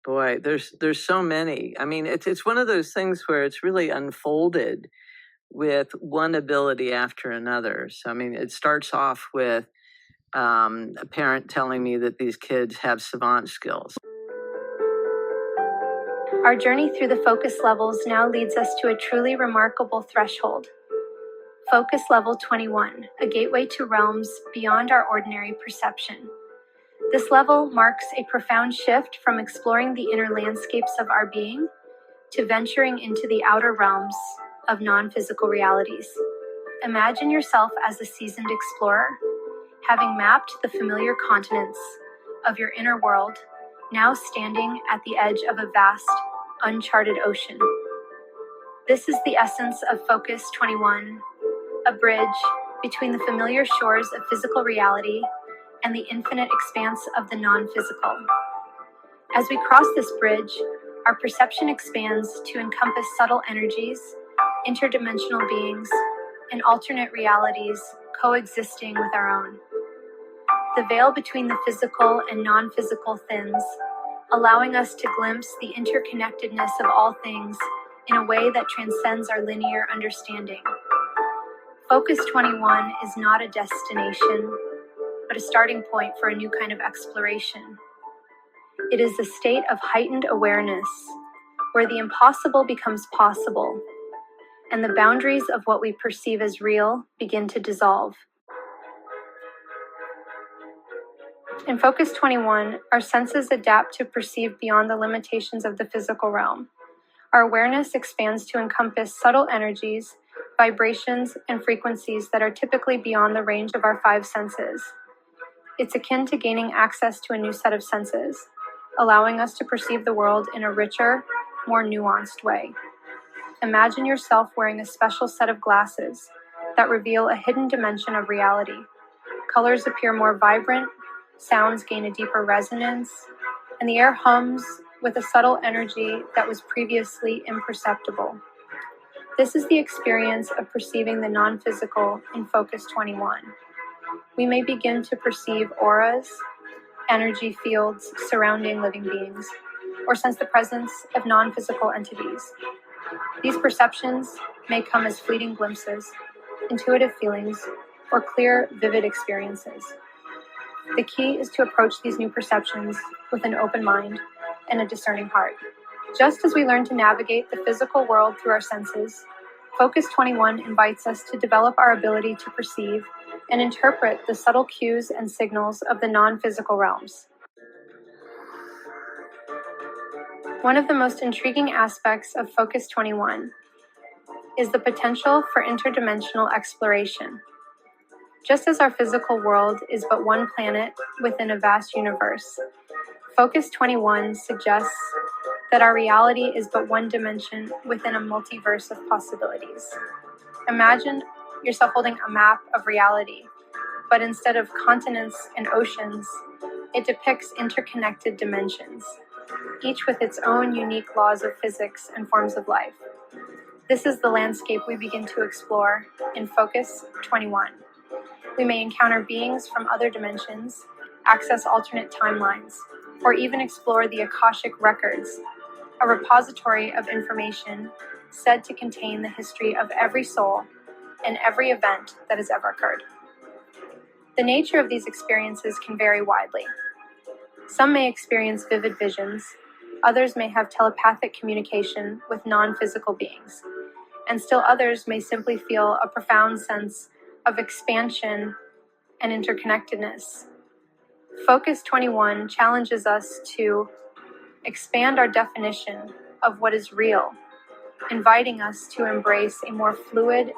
Speaker 9: Boy, there's so many. I mean, it's one of those things where it's really unfolded with one ability after another. So, I mean, it starts off with a parent telling me that these kids have savant skills.
Speaker 2: Our journey through the focus levels now leads us to a truly remarkable threshold. Focus level 21, a gateway to realms beyond our ordinary perception. This level marks a profound shift from exploring the inner landscapes of our being to venturing into the outer realms of non-physical realities. Imagine yourself as a seasoned explorer, having mapped the familiar continents of your inner world, now standing at the edge of a vast, uncharted ocean. This is the essence of Focus 21, a bridge between the familiar shores of physical reality and the infinite expanse of the non-physical. As we cross this bridge, our perception expands to encompass subtle energies, interdimensional beings, and alternate realities coexisting with our own. The veil between the physical and non-physical thins, allowing us to glimpse the interconnectedness of all things in a way that transcends our linear understanding. Focus 21 is not a destination, but a starting point for a new kind of exploration. It is a state of heightened awareness, where the impossible becomes possible, and the boundaries of what we perceive as real begin to dissolve. In Focus 21, our senses adapt to perceive beyond the limitations of the physical realm. Our awareness expands to encompass subtle energies, vibrations, and frequencies that are typically beyond the range of our five senses. It's akin to gaining access to a new set of senses, allowing us to perceive the world in a richer, more nuanced way. Imagine yourself wearing a special set of glasses that reveal a hidden dimension of reality. Colors appear more vibrant, sounds gain a deeper resonance, and the air hums with a subtle energy that was previously imperceptible. This is the experience of perceiving the non-physical in Focus 21. We may begin to perceive auras, energy fields surrounding living beings, or sense the presence of non-physical entities. These perceptions may come as fleeting glimpses, intuitive feelings, or clear, vivid experiences. The key is to approach these new perceptions with an open mind and a discerning heart. Just as we learn to navigate the physical world through our senses, Focus 21 invites us to develop our ability to perceive and interpret the subtle cues and signals of the non-physical realms. One of the most intriguing aspects of Focus 21 is the potential for interdimensional exploration. Just as our physical world is but one planet within a vast universe, Focus 21 suggests that our reality is but one dimension within a multiverse of possibilities. Imagine yourself holding a map of reality, but instead of continents and oceans, it depicts interconnected dimensions, each with its own unique laws of physics and forms of life. This is the landscape we begin to explore in Focus 21. We may encounter beings from other dimensions, access alternate timelines, or even explore the Akashic Records, a repository of information said to contain the history of every soul and every event that has ever occurred. The nature of these experiences can vary widely. Some may experience vivid visions, others may have telepathic communication with non-physical beings, and still others may simply feel a profound sense of expansion and interconnectedness. Focus 21 challenges us to expand our definition of what is real, inviting us to embrace a more fluid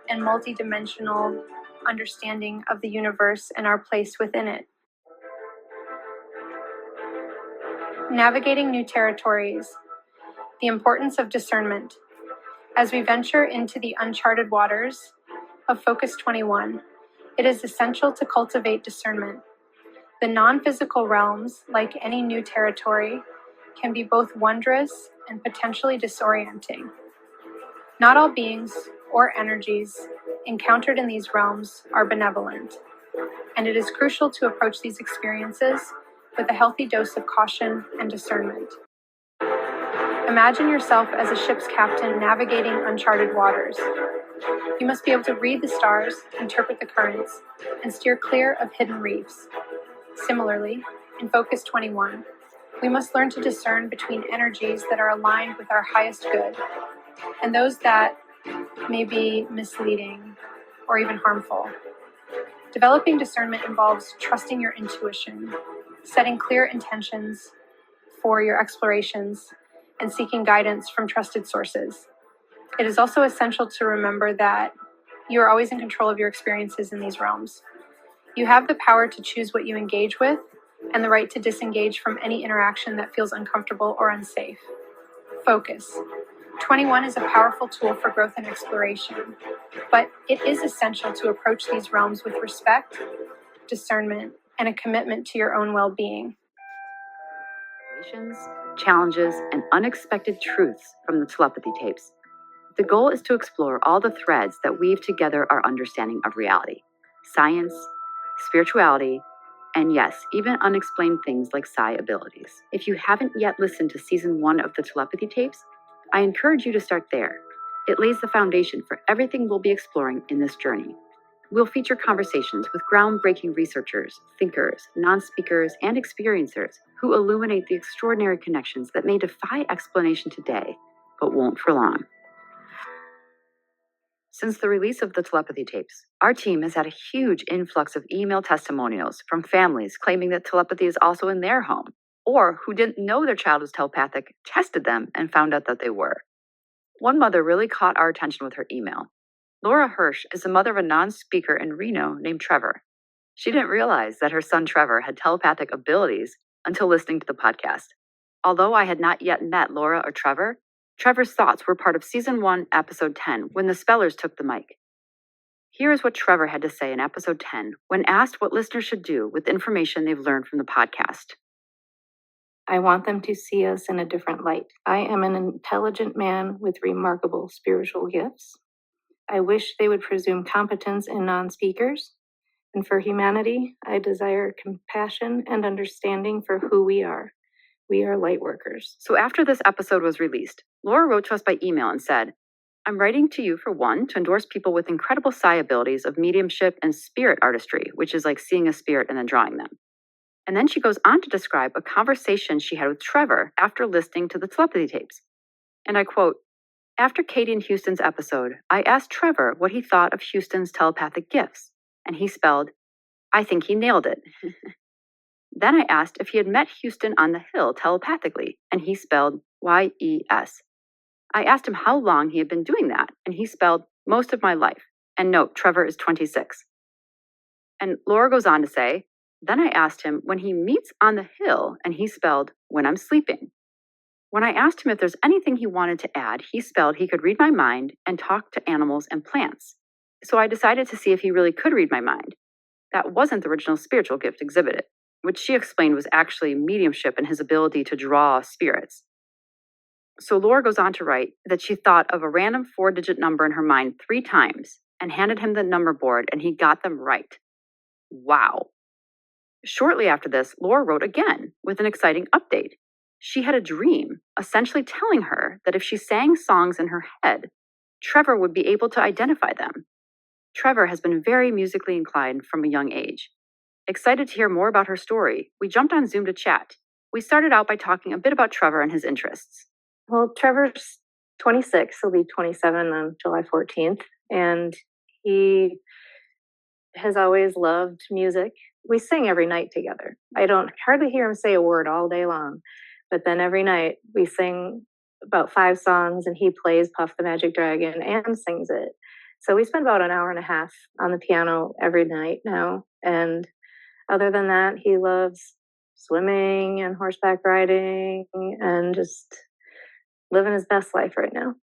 Speaker 2: and multidimensional understanding of the universe and our place within it. Navigating new territories, the importance of discernment. As we venture into the uncharted waters of Focus 21, it is essential to cultivate discernment. The non-physical realms, like any new territory, can be both wondrous and potentially disorienting. Not all beings or energies encountered in these realms are benevolent, and it is crucial to approach these experiences with a healthy dose of caution and discernment. Imagine yourself as a ship's captain navigating uncharted waters. You must be able to read the stars, interpret the currents, and steer clear of hidden reefs. Similarly, in Focus 21, we must learn to discern between energies that are aligned with our highest good and those that may be misleading or even harmful. Developing discernment involves trusting your intuition, setting clear intentions for your explorations, and seeking guidance from trusted sources. It is also essential to remember that you are always in control of your experiences in these realms. You have the power to choose what you engage with and the right to disengage from any interaction that feels uncomfortable or unsafe. Focus. 21 is a powerful tool for growth and exploration, but it is essential to approach these realms with respect, discernment, and a commitment to your own well-being.
Speaker 6: Challenges, and unexpected truths from the telepathy tapes. The goal is to explore all the threads that weave together our understanding of reality, science, spirituality, and yes, even unexplained things like psi abilities. If you haven't yet listened to season 1 of the telepathy tapes, I encourage you to start there. It lays the foundation for everything we'll be exploring in this journey. We'll feature conversations with groundbreaking researchers, thinkers, non-speakers, and experiencers who illuminate the extraordinary connections that may defy explanation today, but won't for long. Since the release of the telepathy tapes, our team has had a huge influx of email testimonials from families claiming that telepathy is also in their home, or who didn't know their child was telepathic, tested them, and found out that they were. One mother really caught our attention with her email. Laura Hirsch is the mother of a non-speaker in Reno named Trevor. She didn't realize that her son Trevor had telepathic abilities until listening to the podcast. Although I had not yet met Laura or Trevor, Trevor's thoughts were part of season 1, episode 10, when the spellers took the mic. Here is what Trevor had to say in episode 10 when asked what listeners should do with information they've learned from the podcast.
Speaker 13: I want them to see us in a different light. I am an intelligent man with remarkable spiritual gifts. I wish they would presume competence in non-speakers. And for humanity, I desire compassion and understanding for who we are. We are light workers.
Speaker 6: So after this episode was released, Laura wrote to us by email and said, I'm writing to you for one, to endorse people with incredible psi abilities of mediumship and spirit artistry, which is like seeing a spirit and then drawing them. And then she goes on to describe a conversation she had with Trevor after listening to the telepathy tapes. And I quote, after Katie and Houston's episode, I asked Trevor what he thought of Houston's telepathic gifts, and he spelled, I think he nailed it. Then I asked if he had met Houston on the hill telepathically, and he spelled Y-E-S. I asked him how long he had been doing that, and he spelled most of my life. And note, Trevor is 26. And Laura goes on to say, then I asked him when he meets on the hill, and he spelled when I'm sleeping. When I asked him if there's anything he wanted to add, he spelled he could read my mind and talk to animals and plants. So I decided to see if he really could read my mind. That wasn't the original spiritual gift exhibited, which she explained was actually mediumship and his ability to draw spirits. So Laura goes on to write that she thought of a random 4-digit number in her mind 3 times and handed him the number board, and he got them right. Wow. Shortly after this, Laura wrote again with an exciting update. She had a dream, essentially telling her that if she sang songs in her head, Trevor would be able to identify them. Trevor has been very musically inclined from a young age. Excited to hear more about her story, we jumped on Zoom to chat. We started out by talking a bit about Trevor and his interests.
Speaker 13: Well, Trevor's 26, he'll be 27 on July 14th, and he has always loved music. We sing every night together. I don't hardly hear him say a word all day long, but then every night we sing about 5 songs, and he plays Puff the Magic Dragon and sings it. So we spend about an hour and a half on the piano every night now, and other than that, he loves swimming and horseback riding and just living his best life right now.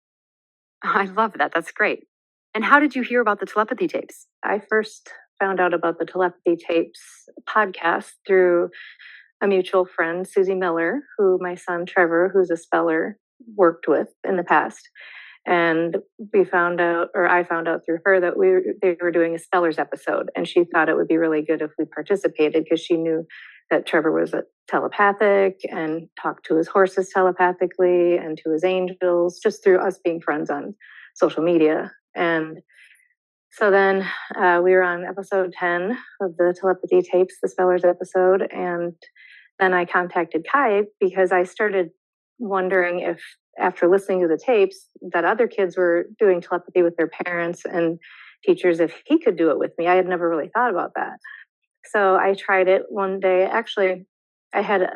Speaker 6: I love that. That's great. And how did you hear about the telepathy tapes?
Speaker 13: I first found out about the telepathy tapes podcast through a mutual friend, Susie Miller, who my son Trevor, who's a speller, worked with in the past. And I found out through her that they were doing a spellers episode, and she thought it would be really good if we participated because she knew that Trevor was telepathic and talked to his horses telepathically and to his angels just through us being friends on social media. And so then we were on episode 10 of the telepathy tapes, the spellers episode, and then I contacted Kai because I started wondering if, after listening to the tapes, that other kids were doing telepathy with their parents and teachers, if he could do it with me. I had never really thought about that. So I tried it one day. Actually, I had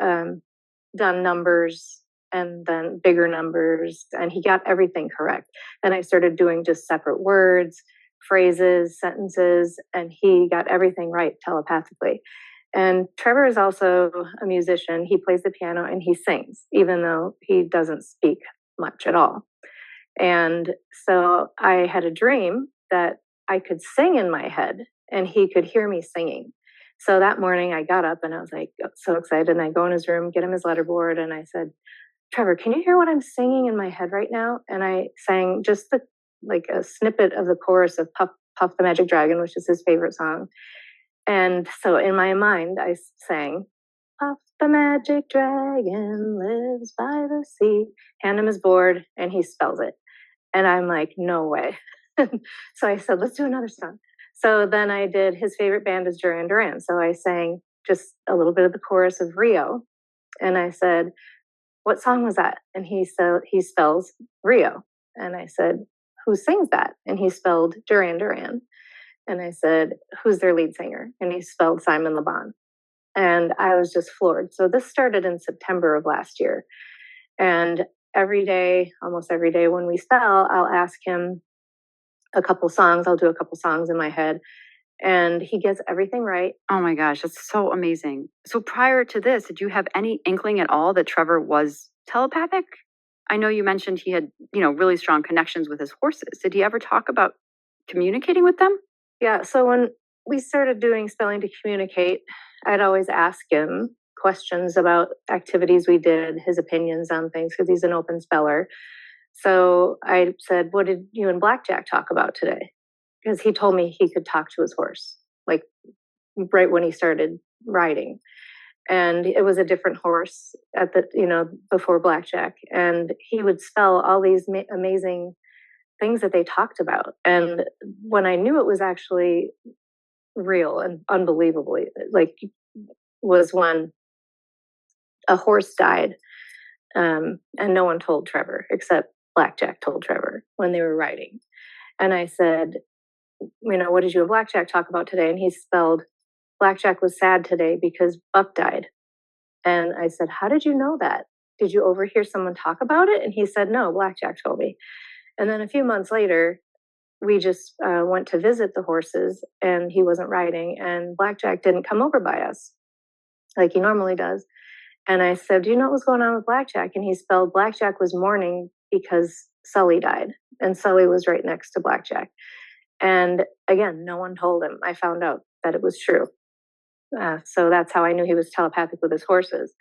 Speaker 13: done numbers
Speaker 2: and then bigger numbers, and he got everything correct. And I started doing just separate words, phrases, sentences, and he got everything right telepathically. And Trevor is also a musician. He plays the piano and he sings, even though he doesn't speak much at all. And so I had a dream that I could sing in my head and he could hear me singing. So that morning I got up and I was like so excited, and I go in his room, get him his letterboard, and I said, Trevor, can you hear what I'm singing in my head right now? And I sang just like a snippet of the chorus of Puff the Magic Dragon, which is his favorite song. And so in my mind, I sang, Puff the Magic Dragon lives by the sea. Hand him his board, and he spells it. And I'm like, no way. So I said, let's do another song. So then I did, his favorite band is Duran Duran. So I sang just a little bit of the chorus of Rio. And I said, what song was that? And he spells Rio. And I said, who sings that? And he spelled Duran Duran. And I said, who's their lead singer? And he spelled Simon Le Bon. And I was just floored. So this started in September of last year. And every day, almost every day when we spell, I'll ask him a couple songs. I'll do a couple songs in my head. And he gets everything right.
Speaker 6: Oh my gosh, that's so amazing. So prior to this, did you have any inkling at all that Trevor was telepathic? I know you mentioned he had, really strong connections with his horses. Did he ever talk about communicating with them?
Speaker 2: Yeah, so when we started doing spelling to communicate, I'd always ask him questions about activities we did, his opinions on things, because he's an open speller. So I said, what did you and Blackjack talk about today? Because he told me he could talk to his horse, like right when he started riding. And it was a different horse at the, before Blackjack. And he would spell all these amazing things that they talked about. And when I knew it was actually real and unbelievably, was when a horse died. And no one told Trevor except Blackjack told Trevor when they were riding. And I said, what did you and Blackjack talk about today? And he spelled, Blackjack was sad today because Buck died. And I said, how did you know that? Did you overhear someone talk about it? And he said, no, Blackjack told me. And then a few months later, we just went to visit the horses and he wasn't riding, and Blackjack didn't come over by us like he normally does. And I said, do you know what was going on with Blackjack? And he spelled, Blackjack was mourning because Sully died. And Sully was right next to Blackjack. And again, no one told him. I found out that it was true. So that's how I knew he was telepathic with his horses.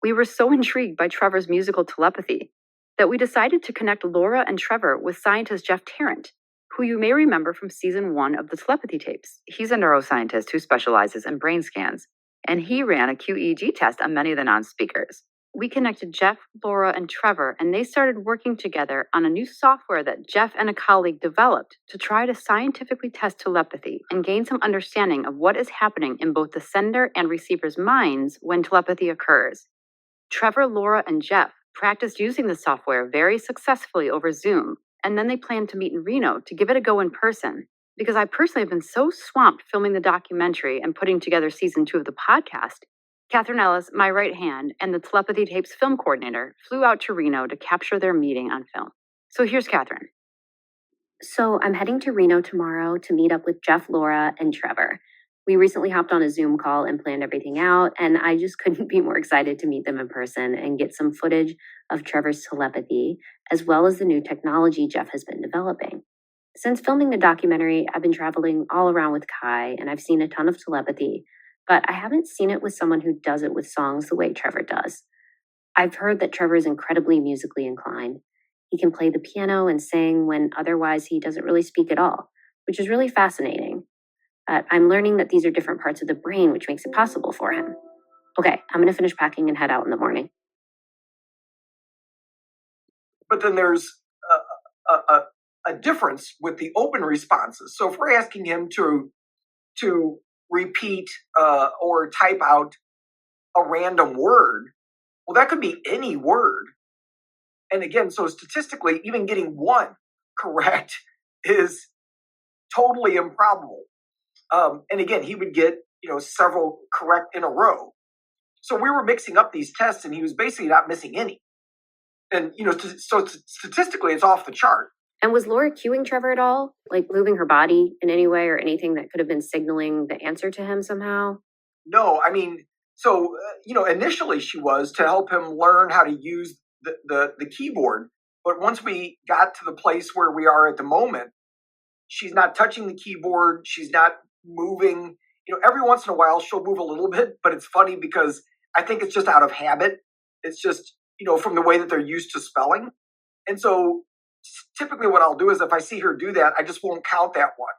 Speaker 6: We were so intrigued by Trevor's musical telepathy that we decided to connect Laura and Trevor with scientist Jeff Tarrant, who you may remember from season 1 of the telepathy tapes. He's a neuroscientist who specializes in brain scans, and he ran a QEEG test on many of the non-speakers. We connected Jeff, Laura, and Trevor, and they started working together on a new software that Jeff and a colleague developed to try to scientifically test telepathy and gain some understanding of what is happening in both the sender and receiver's minds when telepathy occurs. Trevor, Laura, and Jeff practiced using the software very successfully over Zoom, and then they planned to meet in Reno to give it a go in person. Because I personally have been so swamped filming the documentary and putting together season 2 of the podcast, Catherine Ellis, my right hand, and the Telepathy Tapes film coordinator flew out to Reno to capture their meeting on film. So here's Catherine.
Speaker 16: So I'm heading to Reno tomorrow to meet up with Jeff, Laura, and Trevor. We recently hopped on a Zoom call and planned everything out, and I just couldn't be more excited to meet them in person and get some footage of Trevor's telepathy, as well as the new technology Jeff has been developing. Since filming the documentary, I've been traveling all around with Kai, and I've seen a ton of telepathy, but I haven't seen it with someone who does it with songs the way Trevor does. I've heard that Trevor is incredibly musically inclined. He can play the piano and sing when otherwise he doesn't really speak at all, which is really fascinating. I'm learning that these are different parts of the brain, which makes it possible for him. Okay, I'm going to finish packing and head out in the morning.
Speaker 17: But then there's a difference with the open responses. So if we're asking him to repeat or type out a random word, well, that could be any word. And again, so statistically, even getting one correct is totally improbable. And again, he would get, several correct in a row. So we were mixing up these tests and he was basically not missing any. And, so statistically, it's off the chart.
Speaker 16: And was Laura cueing Trevor at all? Like moving her body in any way or anything that could have been signaling the answer to him somehow?
Speaker 17: No, I mean, so, initially she was to help him learn how to use the keyboard. But once we got to the place where we are at the moment, she's not touching the keyboard. She's not moving. Every once in a while she'll move a little bit, but it's funny because I think it's just out of habit. It's just, from the way that they're used to spelling. And so typically what I'll do is if I see her do that, I just won't count that one.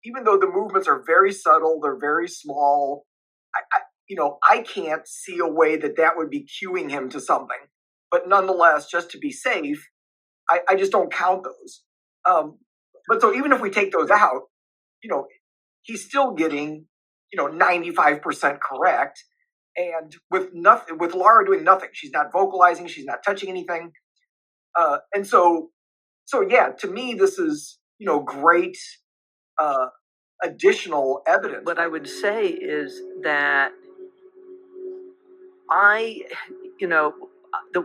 Speaker 17: Even though the movements are very subtle, they're very small, I can't see a way that would be cueing him to something. But nonetheless, just to be safe, I just don't count those. But so even if we take those out, he's still getting, 95% correct. And with Laura doing nothing, she's not vocalizing, she's not touching anything. And so yeah, to me, this is, great additional evidence.
Speaker 9: What I would say is that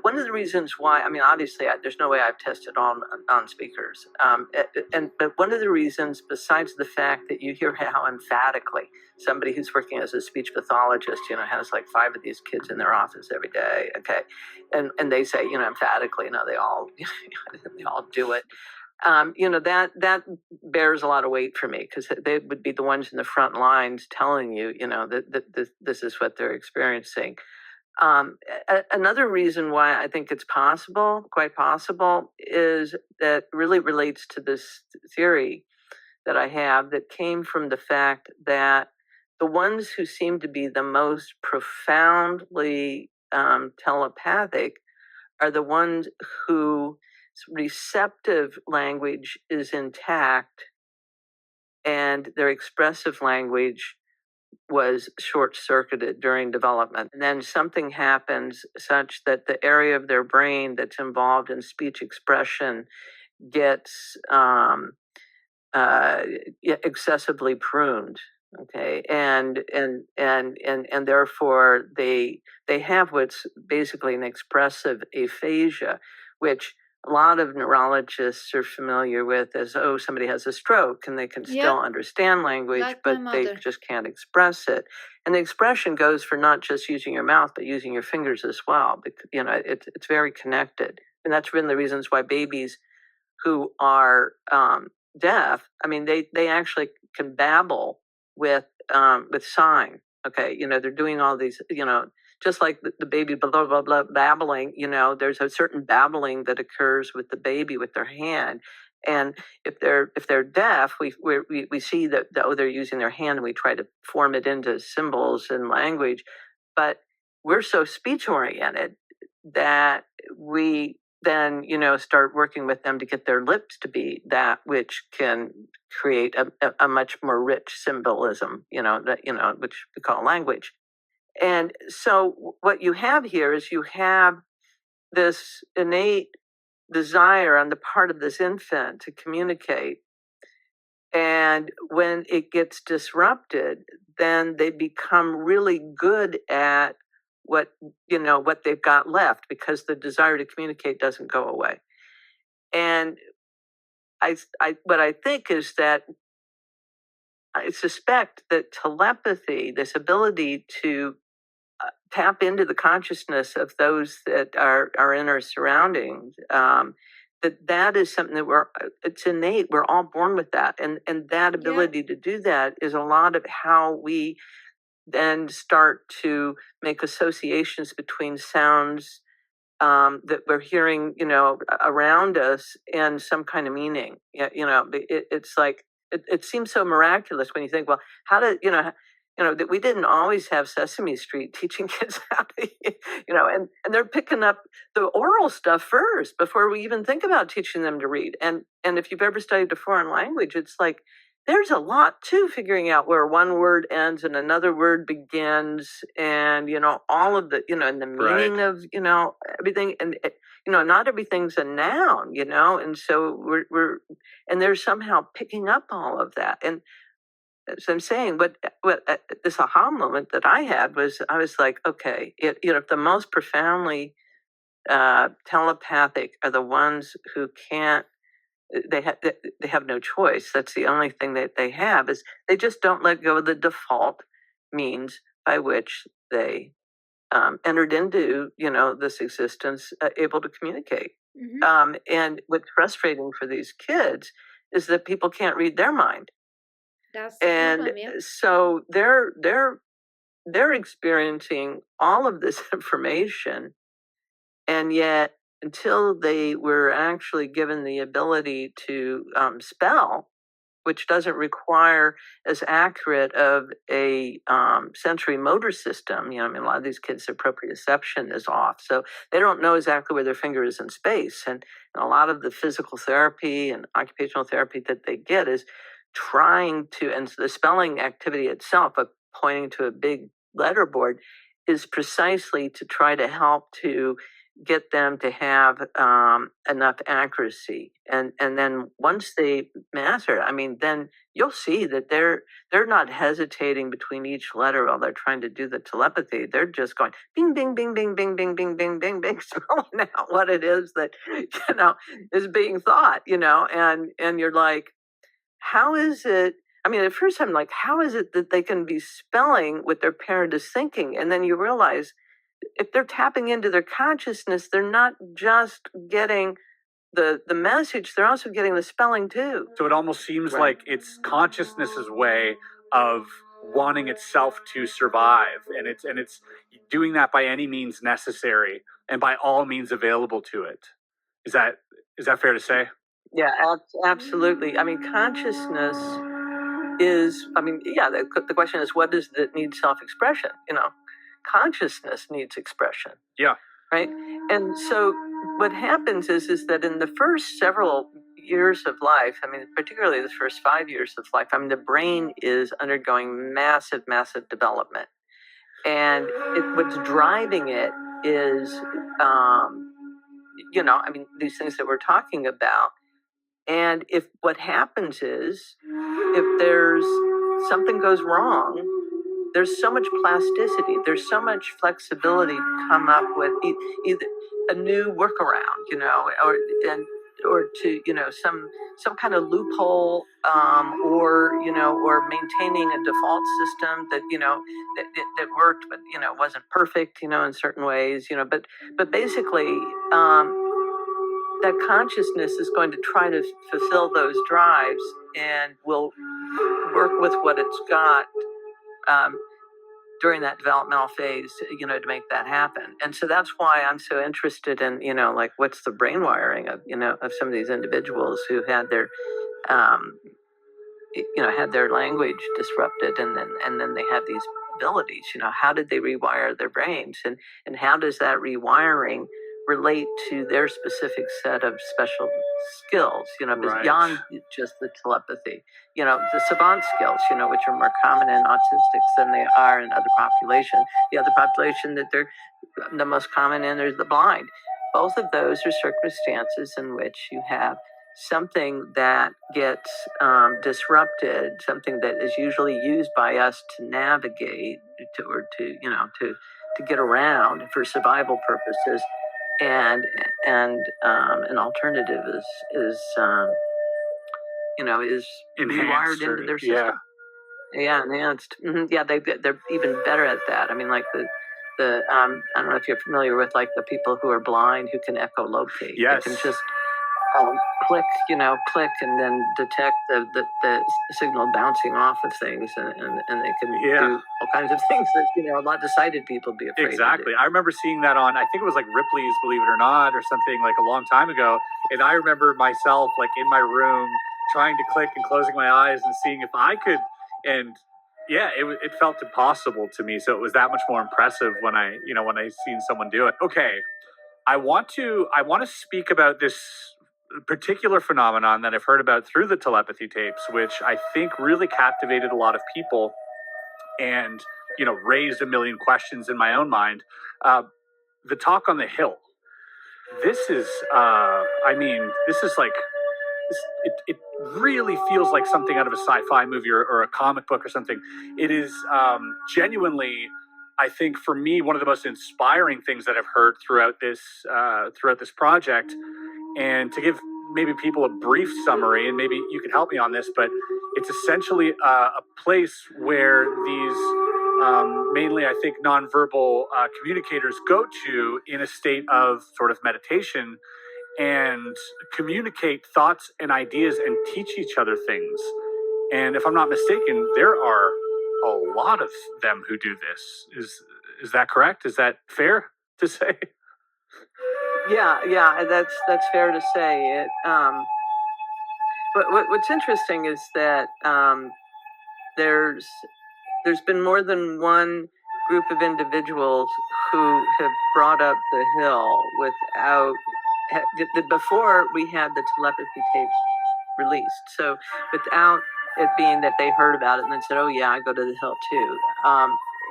Speaker 9: one of the reasons why, obviously, there's no way I've tested on speakers. But one of the reasons, besides the fact that you hear how emphatically somebody who's working as a speech pathologist, has like 5 of these kids in their office every day, okay, and they say, emphatically, they all, they all do it. That bears a lot of weight for me because they would be the ones in the front lines telling you, that this is what they're experiencing. Another reason why I think it's possible, quite possible, is that really relates to this theory that I have that came from the fact that the ones who seem to be the most profoundly telepathic are the ones whose receptive language is intact and their expressive language was short-circuited during development. And then something happens such that the area of their brain that's involved in speech expression gets excessively pruned. Okay, and therefore they have what's basically an expressive aphasia, which a lot of neurologists are familiar with as, somebody has a stroke and they can still understand language, like but they just can't express it. And the expression goes for not just using your mouth, but using your fingers as well. Because, it's very connected. And that's one of the reasons why babies who are deaf, they actually can babble with sign. Okay, they're doing all these, just like the baby blah, blah, blah, babbling, there's a certain babbling that occurs with the baby with their hand. And if they're deaf, we see that they're using their hand and we try to form it into symbols and language. But we're so speech oriented that we then, start working with them to get their lips to be that which can create a much more rich symbolism, which we call language. And so what you have here is you have this innate desire on the part of this infant to communicate. And when it gets disrupted, then they become really good at what they've got left because the desire to communicate doesn't go away. And what I think is that I suspect that telepathy, this ability to tap into the consciousness of those that are in our surroundings, that is something that it's innate. We're all born with that. And that ability to do that is a lot of how we then start to make associations between sounds that we're hearing, around us and some kind of meaning. It's like, it seems so miraculous when you think, well, how did, that we didn't always have Sesame Street teaching kids how to, and they're picking up the oral stuff first before we even think about teaching them to read. And if you've ever studied a foreign language, it's like, there's a lot to figuring out where one word ends and another word begins, and all of the and the meaning of everything, and not everything's a noun, and so we're and they're somehow picking up all of that. And as I'm saying, what this aha moment that I had was, I was like, okay, if the most profoundly telepathic are the ones who can't. They have no choice. That's the only thing that they have, is they just don't let go of the default means by which they entered into, this existence, able to communicate. And what's frustrating for these kids is that people can't read their mind.
Speaker 2: That's the problem, yeah.
Speaker 9: So they're experiencing all of this information, and yet until they were actually given the ability to spell, which doesn't require as accurate of a sensory motor system. A lot of these kids, their proprioception is off. So they don't know exactly where their finger is in space. And a lot of the physical therapy and occupational therapy that they get is trying to, and the spelling activity itself, of pointing to a big letterboard, is precisely to try to help to get them to have enough accuracy, and then once they master it, then you'll see that they're not hesitating between each letter while they're trying to do the telepathy. They're just going bing, bing, bing, bing, bing, bing, bing, bing, bing, bing, spelling out what it is that is being thought. And you're like, how is it? At first I'm like, how is it that they can be spelling what their parent is thinking? And then you realize, if they're tapping into their consciousness, they're not just getting the message, they're also getting the spelling too.
Speaker 5: So it almost seems like it's consciousness's way of wanting itself to survive, and it's doing that by any means necessary and by all means available to it. Is that fair to say?
Speaker 9: Yeah, absolutely. Consciousness is, the question is, what does it need? Self-expression. Consciousness needs expression.
Speaker 5: Yeah.
Speaker 9: Right? And so what happens is that in the first several years of life, particularly the first 5 years of life, the brain is undergoing massive, massive development. And what's driving it is, these things that we're talking about. And if what happens is, if there's something goes wrong, there's so much plasticity, there's so much flexibility to come up with either a new workaround, or to some kind of loophole, or maintaining a default system that that worked, but wasn't perfect, in certain ways, but basically that consciousness is going to try to fulfill those drives and will work with what it's got during that developmental phase, to make that happen. And so that's why I'm so interested in, what's the brain wiring of, of some of these individuals who had their, had their language disrupted, and then they have these abilities. How did they rewire their brains, and how does that rewiring relate to their specific set of special skills, beyond just the telepathy, the savant skills, which are more common in autistics than they are in other populations. The other population that they're the most common in is the blind. Both of those are circumstances in which you have something that gets disrupted, something that is usually used by us to navigate, to get around for survival purposes. And an alternative is rewired into their system. Yeah, enhanced. Yeah, they're even better at that. Like the I don't know if you're familiar with the people who are blind who can echolocate.
Speaker 5: Yes.
Speaker 9: They can just click, and then detect the signal bouncing off of things, and they can do all kinds of things that a lot of sighted people be afraid
Speaker 5: Exactly.
Speaker 9: to do.
Speaker 5: I remember seeing that on, I think it was Ripley's Believe It or Not or something a long time ago, and I remember myself in my room trying to click and closing my eyes and seeing if I could, and yeah, it felt impossible to me. So it was that much more impressive when I seen someone do it. Okay, I want to speak about this particular phenomenon that I've heard about through the telepathy tapes, which I think really captivated a lot of people and raised a million questions in my own mind. The talk on the hill. This is it really feels like something out of a sci-fi movie or a comic book or something. It is genuinely I think for me, one of the most inspiring things that I've heard throughout this project, and to give maybe people a brief summary, and maybe you can help me on this, but it's essentially a place where these mainly, I think, nonverbal communicators go to in a state of sort of meditation and communicate thoughts and ideas and teach each other things. And if I'm not mistaken, there are a lot of them who do this. Is that correct? Is that fair to say?
Speaker 9: Yeah, that's fair to say. But what's interesting is that there's been more than one group of individuals who have brought up the hill without before we had the telepathy tapes released. So without it being that they heard about it and then said, "Oh yeah, I go to the hill too,"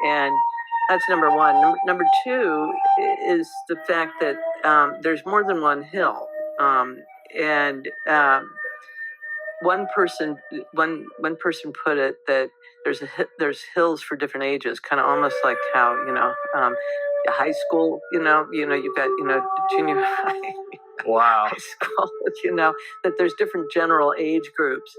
Speaker 9: and that's number one. Number two is the fact that there's more than one hill, and one person put it that there's hills for different ages, kind of almost like how high school, you've got junior high.
Speaker 5: Wow.
Speaker 9: High school, that there's different general age groups.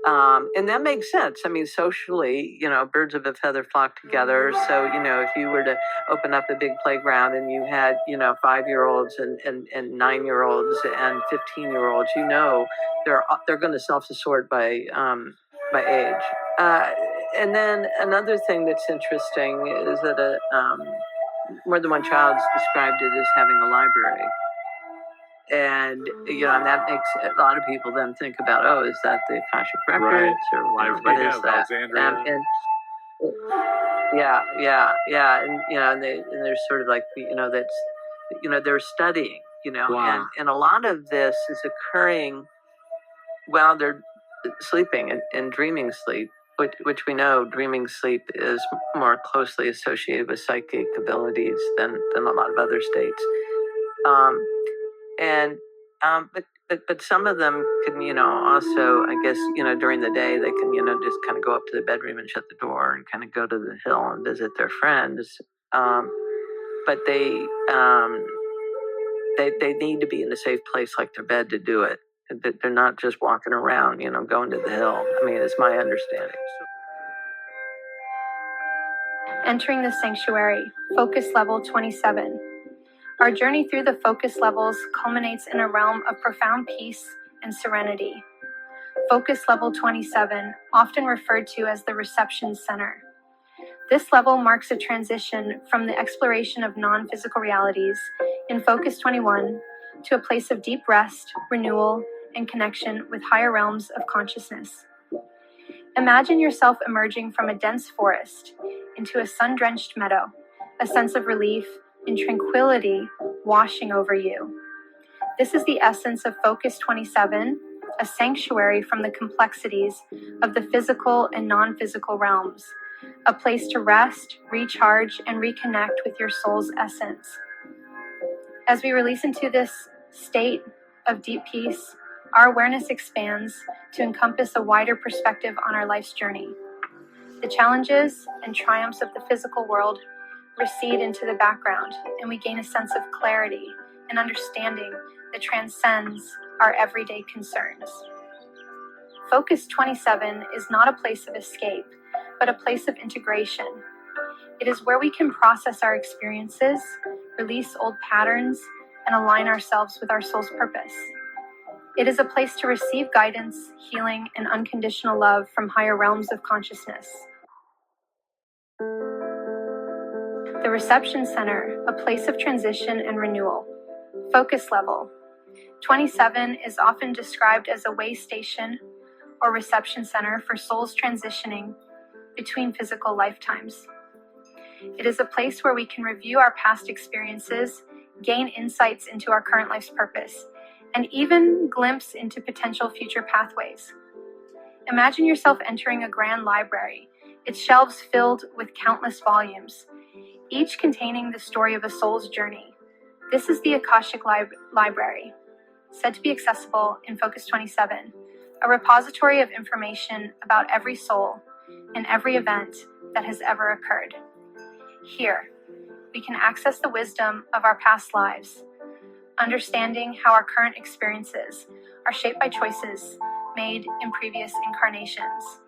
Speaker 9: And that makes sense. I mean, socially, birds of a feather flock together. So, if you were to open up a big playground and you had, 5-year-olds and 9-year-olds and 15-year-olds, they're going to self-assort by age. And then another thing that's interesting is that more than one child's described it as having a library. And, and that makes a lot of people then think about, oh, is that the Akashic Records?
Speaker 5: Right.
Speaker 9: Or what is that?
Speaker 5: Alexandria.
Speaker 9: Yeah. And they're sort of like, they're studying,
Speaker 5: Wow.
Speaker 9: and a lot of this is occurring while they're sleeping and dreaming sleep, which we know dreaming sleep is more closely associated with psychic abilities than a lot of other states. But some of them can, also, I guess, during the day they can, just kind of go up to the bedroom and shut the door and kind of go to the hill and visit their friends. But they need to be in a safe place like their bed to do it. They're not just walking around, going to the hill. I mean, it's my understanding.
Speaker 2: Entering the sanctuary, focus level 27. Our journey through the focus levels culminates in a realm of profound peace and serenity. Focus level 27, often referred to as the reception center. This level marks a transition from the exploration of non-physical realities in Focus 21 to a place of deep rest, renewal, and connection with higher realms of consciousness. Imagine yourself emerging from a dense forest into a sun-drenched meadow, a sense of relief and tranquility washing over you. This is the essence of Focus 27, a sanctuary from the complexities of the physical and non-physical realms, a place to rest, recharge, and reconnect with your soul's essence. As we release into this state of deep peace, our awareness expands to encompass a wider perspective on our life's journey. The challenges and triumphs of the physical world recede into the background, and we gain a sense of clarity and understanding that transcends our everyday concerns. Focus 27 is not a place of escape, but a place of integration. It is where we can process our experiences, release old patterns, and align ourselves with our soul's purpose. It is a place to receive guidance, healing, and unconditional love from higher realms of consciousness. The reception center, a place of transition and renewal. Focus level 27 is often described as a way station or reception center for souls transitioning between physical lifetimes. It is a place where we can review our past experiences, gain insights into our current life's purpose, and even glimpse into potential future pathways. Imagine yourself entering a grand library, its shelves filled with countless volumes, each containing the story of a soul's journey. This is the Akashic Library, said to be accessible in Focus 27, a repository of information about every soul and every event that has ever occurred. Here, we can access the wisdom of our past lives, understanding how our current experiences are shaped by choices made in previous incarnations.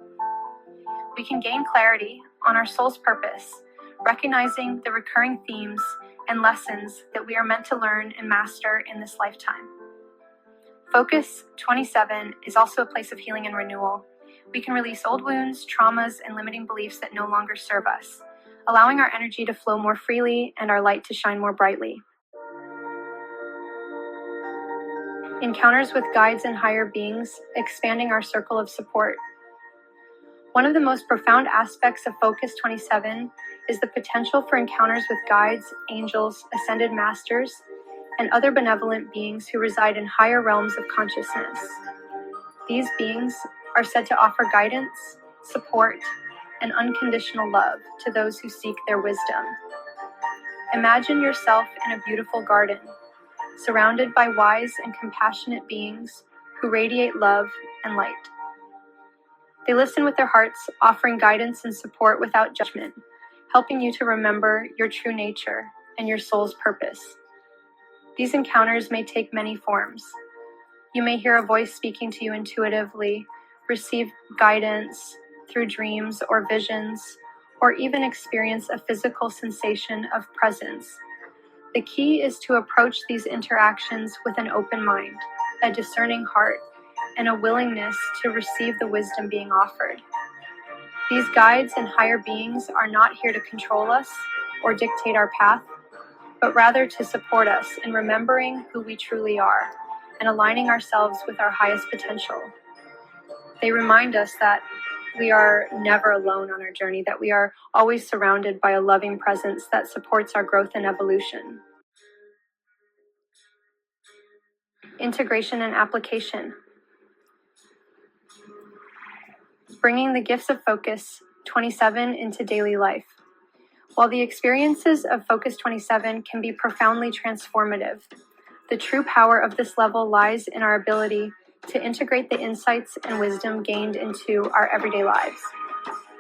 Speaker 2: We can gain clarity on our soul's purpose, recognizing the recurring themes and lessons that we are meant to learn and master in this lifetime. Focus 27 is also a place of healing and renewal. We can release old wounds, traumas, and limiting beliefs that no longer serve us, allowing our energy to flow more freely and our light to shine more brightly. Encounters with guides and higher beings, expanding our circle of support. One of the most profound aspects of Focus 27 is the potential for encounters with guides, angels, ascended masters, and other benevolent beings who reside in higher realms of consciousness. These beings are said to offer guidance, support, and unconditional love to those who seek their wisdom. Imagine yourself in a beautiful garden, surrounded by wise and compassionate beings who radiate love and light. They listen with their hearts, offering guidance and support without judgment, helping you to remember your true nature and your soul's purpose. These encounters may take many forms. You may hear a voice speaking to you intuitively, receive guidance through dreams or visions, or even experience a physical sensation of presence. The key is to approach these interactions with an open mind, a discerning heart, and a willingness to receive the wisdom being offered. These guides and higher beings are not here to control us or dictate our path, but rather to support us in remembering who we truly are and aligning ourselves with our highest potential. They remind us that we are never alone on our journey, that we are always surrounded by a loving presence that supports our growth and evolution. Integration and application. Bringing the gifts of Focus 27 into daily life. While the experiences of Focus 27 can be profoundly transformative, the true power of this level lies in our ability to integrate the insights and wisdom gained into our everyday lives.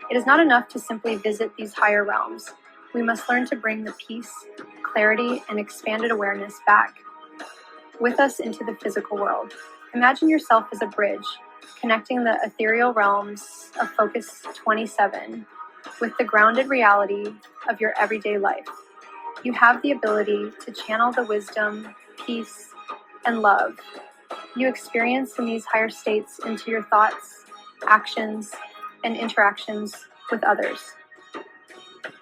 Speaker 2: It is not enough to simply visit these higher realms. We must learn to bring the peace, clarity, and expanded awareness back with us into the physical world. Imagine yourself as a bridge, connecting the ethereal realms of Focus 27 with the grounded reality of your everyday life. You have the ability to channel the wisdom, peace, and love you experience in these higher states into your thoughts, actions, and interactions with others.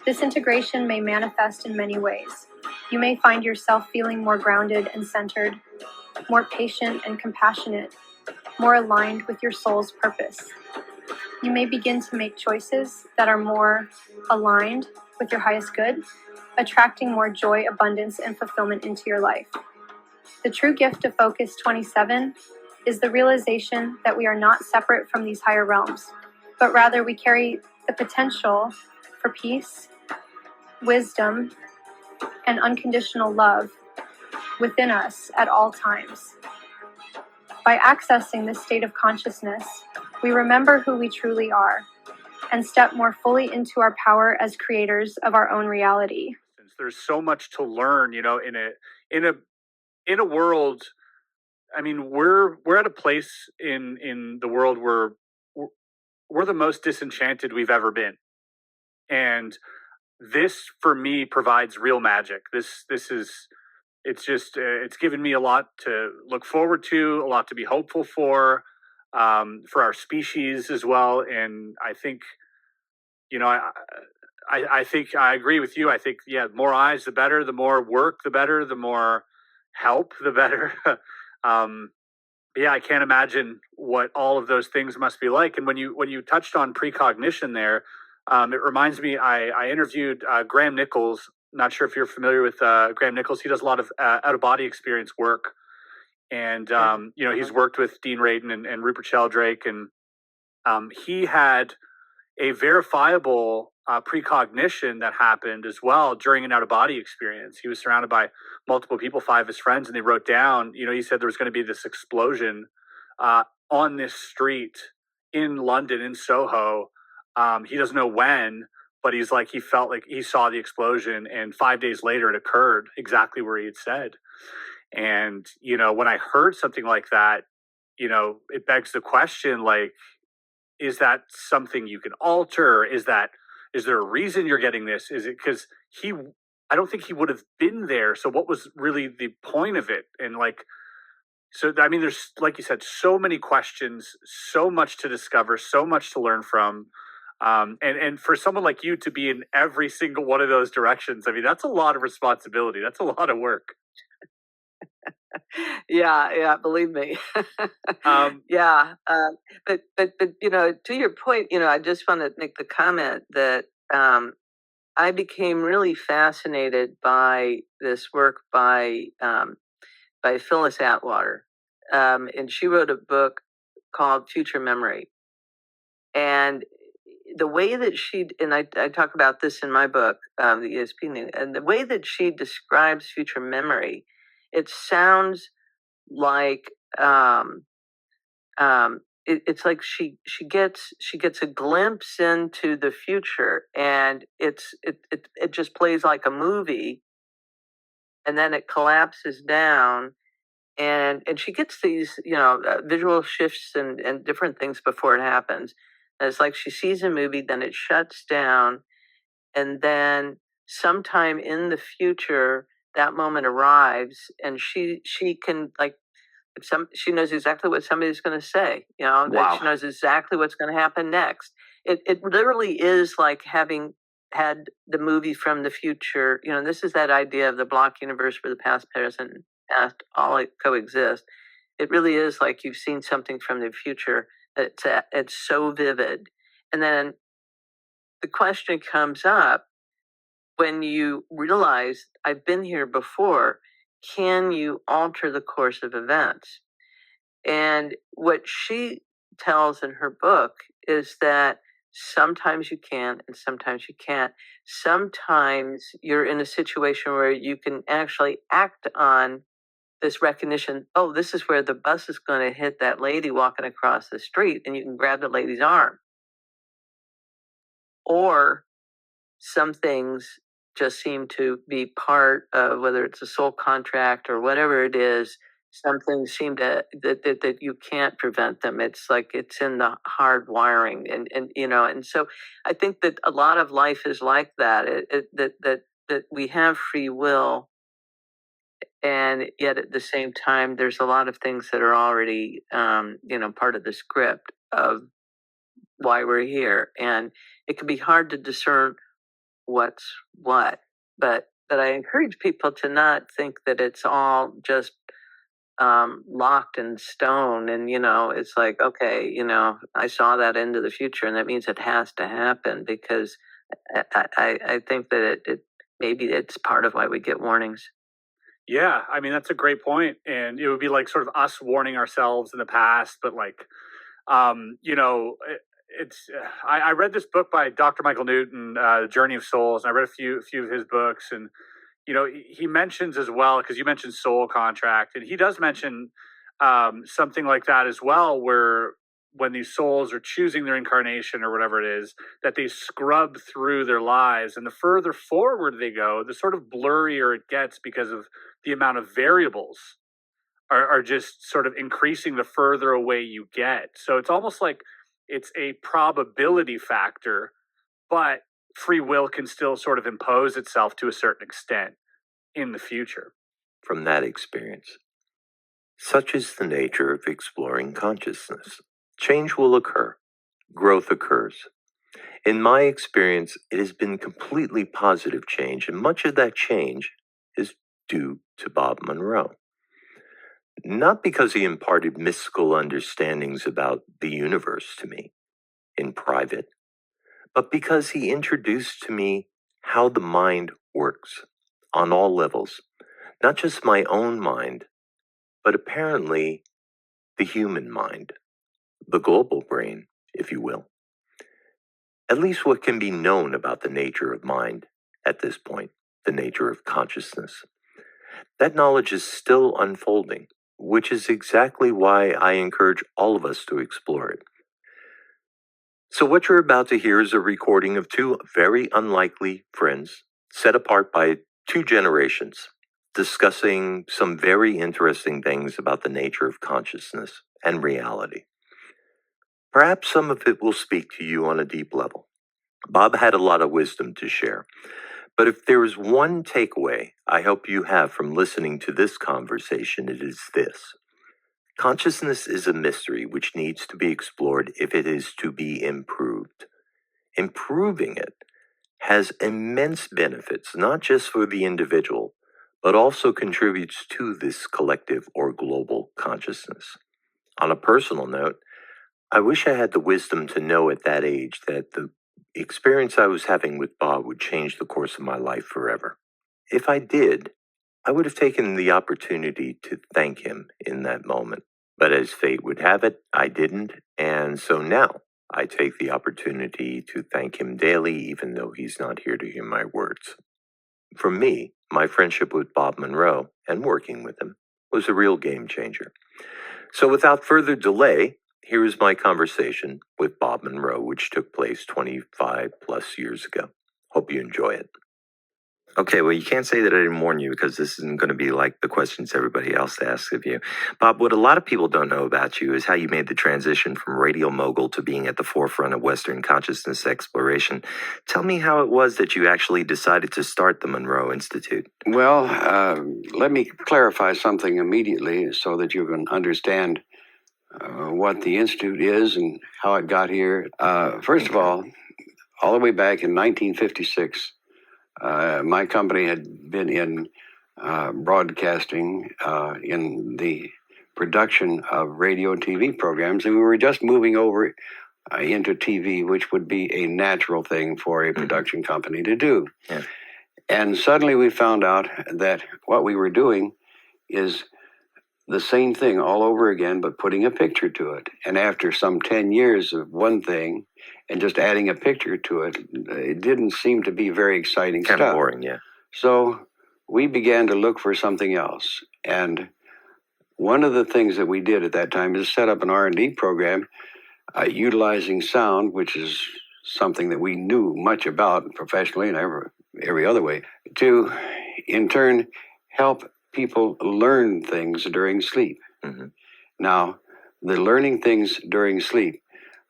Speaker 2: This integration may manifest in many ways. You may find yourself feeling more grounded and centered, more patient and compassionate, more aligned with your soul's purpose. You may begin to make choices that are more aligned with your highest good, attracting more joy, abundance, and fulfillment into your life. The true gift of Focus 27 is the realization that we are not separate from these higher realms, but rather we carry the potential for peace, wisdom, and unconditional love within us at all times. By accessing this state of consciousness, we remember who we truly are and step more fully into our power as creators of our own reality.
Speaker 5: There's so much to learn, in a world. I mean, we're at a place in the world where we're the most disenchanted we've ever been, and this for me provides real magic. It's given me a lot to look forward to, a lot to be hopeful for our species as well. And I think, I think I agree with you. I think, more eyes, the better, the more work, the better, the more help, the better. I can't imagine what all of those things must be like. And when you touched on precognition there, it reminds me, I interviewed Graham Nichols. Not sure if you're familiar with Graham Nichols. He does a lot of out-of-body experience work. And, he's worked with Dean Radin and Rupert Sheldrake. And he had a verifiable precognition that happened as well during an out-of-body experience. He was surrounded by multiple people, 5 of his friends, and they wrote down, he said there was going to be this explosion on this street in London, in Soho. He doesn't know when, but he's like, he felt like he saw the explosion, and 5 days later it occurred exactly where he had said. And, when I heard something like that, it begs the question, like, is that something you can alter? Is there a reason you're getting this? Is it because I don't think he would have been there. So what was really the point of it? And like, so, I mean, there's, like you said, so many questions, so much to discover, so much to learn from. And for someone like you to be in every single one of those directions, I mean, that's a lot of responsibility. That's a lot of work.
Speaker 9: Yeah, believe me. Yeah, but to your point, I just want to make the comment that I became really fascinated by this work by Phyllis Atwater, and she wrote a book called Future Memory. And the way that I talk about this in my book, the ESP thing, and the way that she describes future memory, it sounds like it's like she gets a glimpse into the future, and it just plays like a movie, and then it collapses down, and she gets these visual shifts and different things before it happens. And it's like she sees a movie, then it shuts down, and then sometime in the future that moment arrives, and she can, like, she knows exactly what somebody's going to say, that
Speaker 1: Wow.
Speaker 9: she knows exactly what's going to happen next. It literally is like having had the movie from the future. This is that idea of the block universe where the past, present, and past all coexist. It really is like you've seen something from the future that it's so vivid. And then the question comes up when you realize, I've been here before, can you alter the course of events? And what she tells in her book is that sometimes you can and sometimes you can't. Sometimes you're in a situation where you can actually act on this recognition. Oh, this is where the bus is going to hit that lady walking across the street, and you can grab the lady's arm. Or some things just seem to be part of, whether it's a soul contract or whatever it is, some things seem to that you can't prevent them. It's like it's in the hard wiring, and so I think that a lot of life is like that. That we have free will, and yet at the same time, there's a lot of things that are already part of the script of why we're here, and it can be hard to discern what's what. But I encourage people to not think that it's all just locked in stone, and it's like, okay, I saw that into the future, and that means it has to happen, because I think that it maybe it's part of why we get warnings.
Speaker 5: Yeah, I mean, that's a great point. And it would be like sort of us warning ourselves in the past, but like, I read this book by Dr. Michael Newton, The Journey of Souls, and I read a few of his books, and he mentions as well, because you mentioned soul contract, and he does mention something like that as well, where when these souls are choosing their incarnation or whatever it is, that they scrub through their lives, and the further forward they go, the sort of blurrier it gets, because of the amount of variables are just sort of increasing the further away you get. So it's almost like it's a probability factor, but free will can still sort of impose itself to a certain extent in the future.
Speaker 1: From that experience, such is the nature of exploring consciousness. Change will occur. Growth occurs. In my experience, it has been completely positive change, and much of that change is due to Bob Monroe. Not because he imparted mystical understandings about the universe to me in private, but because he introduced to me how the mind works on all levels, not just my own mind, but apparently the human mind, the global brain, if you will. At least what can be known about the nature of mind at this point, the nature of consciousness. That knowledge is still unfolding, which is exactly why I encourage all of us to explore it. So what you're about to hear is a recording of two very unlikely friends, set apart by 2 generations, discussing some very interesting things about the nature of consciousness and reality. Perhaps some of it will speak to you on a deep level. Bob had a lot of wisdom to share, but if there is one takeaway I hope you have from listening to this conversation, it is this. Consciousness is a mystery which needs to be explored if it is to be improved. Improving it has immense benefits, not just for the individual, but also contributes to this collective or global consciousness. On a personal note, I wish I had the wisdom to know at that age that the experience I was having with Bob would change the course of my life forever. If I did, I would have taken the opportunity to thank him in that moment. But as fate would have it, I didn't, and so now I take the opportunity to thank him daily, even though he's not here to hear my words. For me, my friendship with Bob Monroe and working with him was a real game changer. So without further delay, here is my conversation with Bob Monroe, which took place 25 plus years ago. Hope you enjoy it. Okay, well, you can't say that I didn't warn you because this isn't going to be like the questions everybody else asks of you. Bob, what a lot of people don't know about you is how you made the transition from radio mogul to being at the forefront of Western consciousness exploration. Tell me how it was that you actually decided to start the Monroe Institute.
Speaker 18: Well, let me clarify something immediately so that you can understand what the Institute is and how it got here. First of all the way back in 1956, my company had been in broadcasting in the production of radio and TV programs, and we were just moving over into TV, which would be a natural thing for a production company to do.
Speaker 1: Yeah.
Speaker 18: And suddenly we found out that what we were doing is the same thing all over again, but putting a picture to it. And after some 10 years of one thing and just adding a picture to it, it didn't seem to be very exciting stuff.
Speaker 1: Kind of boring, yeah.
Speaker 18: So we began to look for something else. And one of the things that we did at that time is set up an R&D program utilizing sound, which is something that we knew much about professionally and every other way, to in turn help people learn things during sleep.
Speaker 1: Mm-hmm.
Speaker 18: Now, the learning things during sleep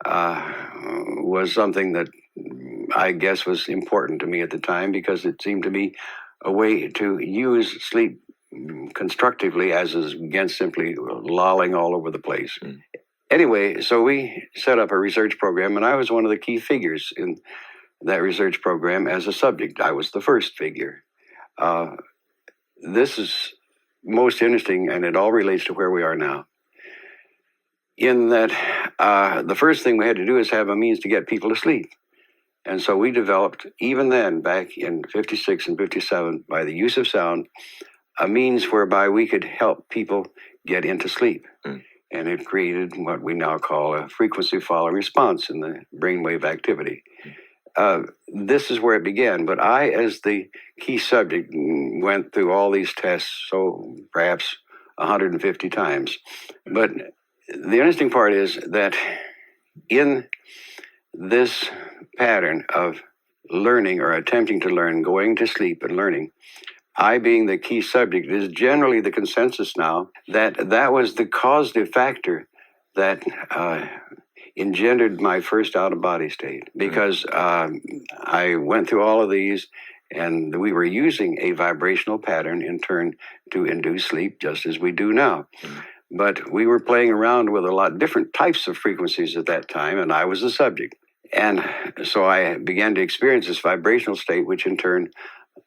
Speaker 18: was something that I guess was important to me at the time because it seemed to be a way to use sleep constructively as against simply lolling all over the place.
Speaker 1: Mm.
Speaker 18: Anyway, so we set up a research program, and I was one of the key figures in that research program as a subject. I was the first figure. This is most interesting, and it all relates to where we are now. In that, the first thing we had to do is have a means to get people to sleep. And so we developed, even then, back in 56 and 57, by the use of sound, a means whereby we could help people get into sleep.
Speaker 1: Mm.
Speaker 18: And it created what we now call a frequency following response in the brainwave activity. This is where it began, but I, as the key subject, went through all these tests, so perhaps 150 times. But the interesting part is that in this pattern of learning or attempting to learn, going to sleep and learning, I being the key subject, it is generally the consensus now that that was the causative factor that engendered my first out-of-body state, because I went through all of these, and we were using a vibrational pattern in turn to induce sleep, just as we do now. But we were playing around with a lot of different types of frequencies at that time, and I was the subject. And so I began to experience this vibrational state, which in turn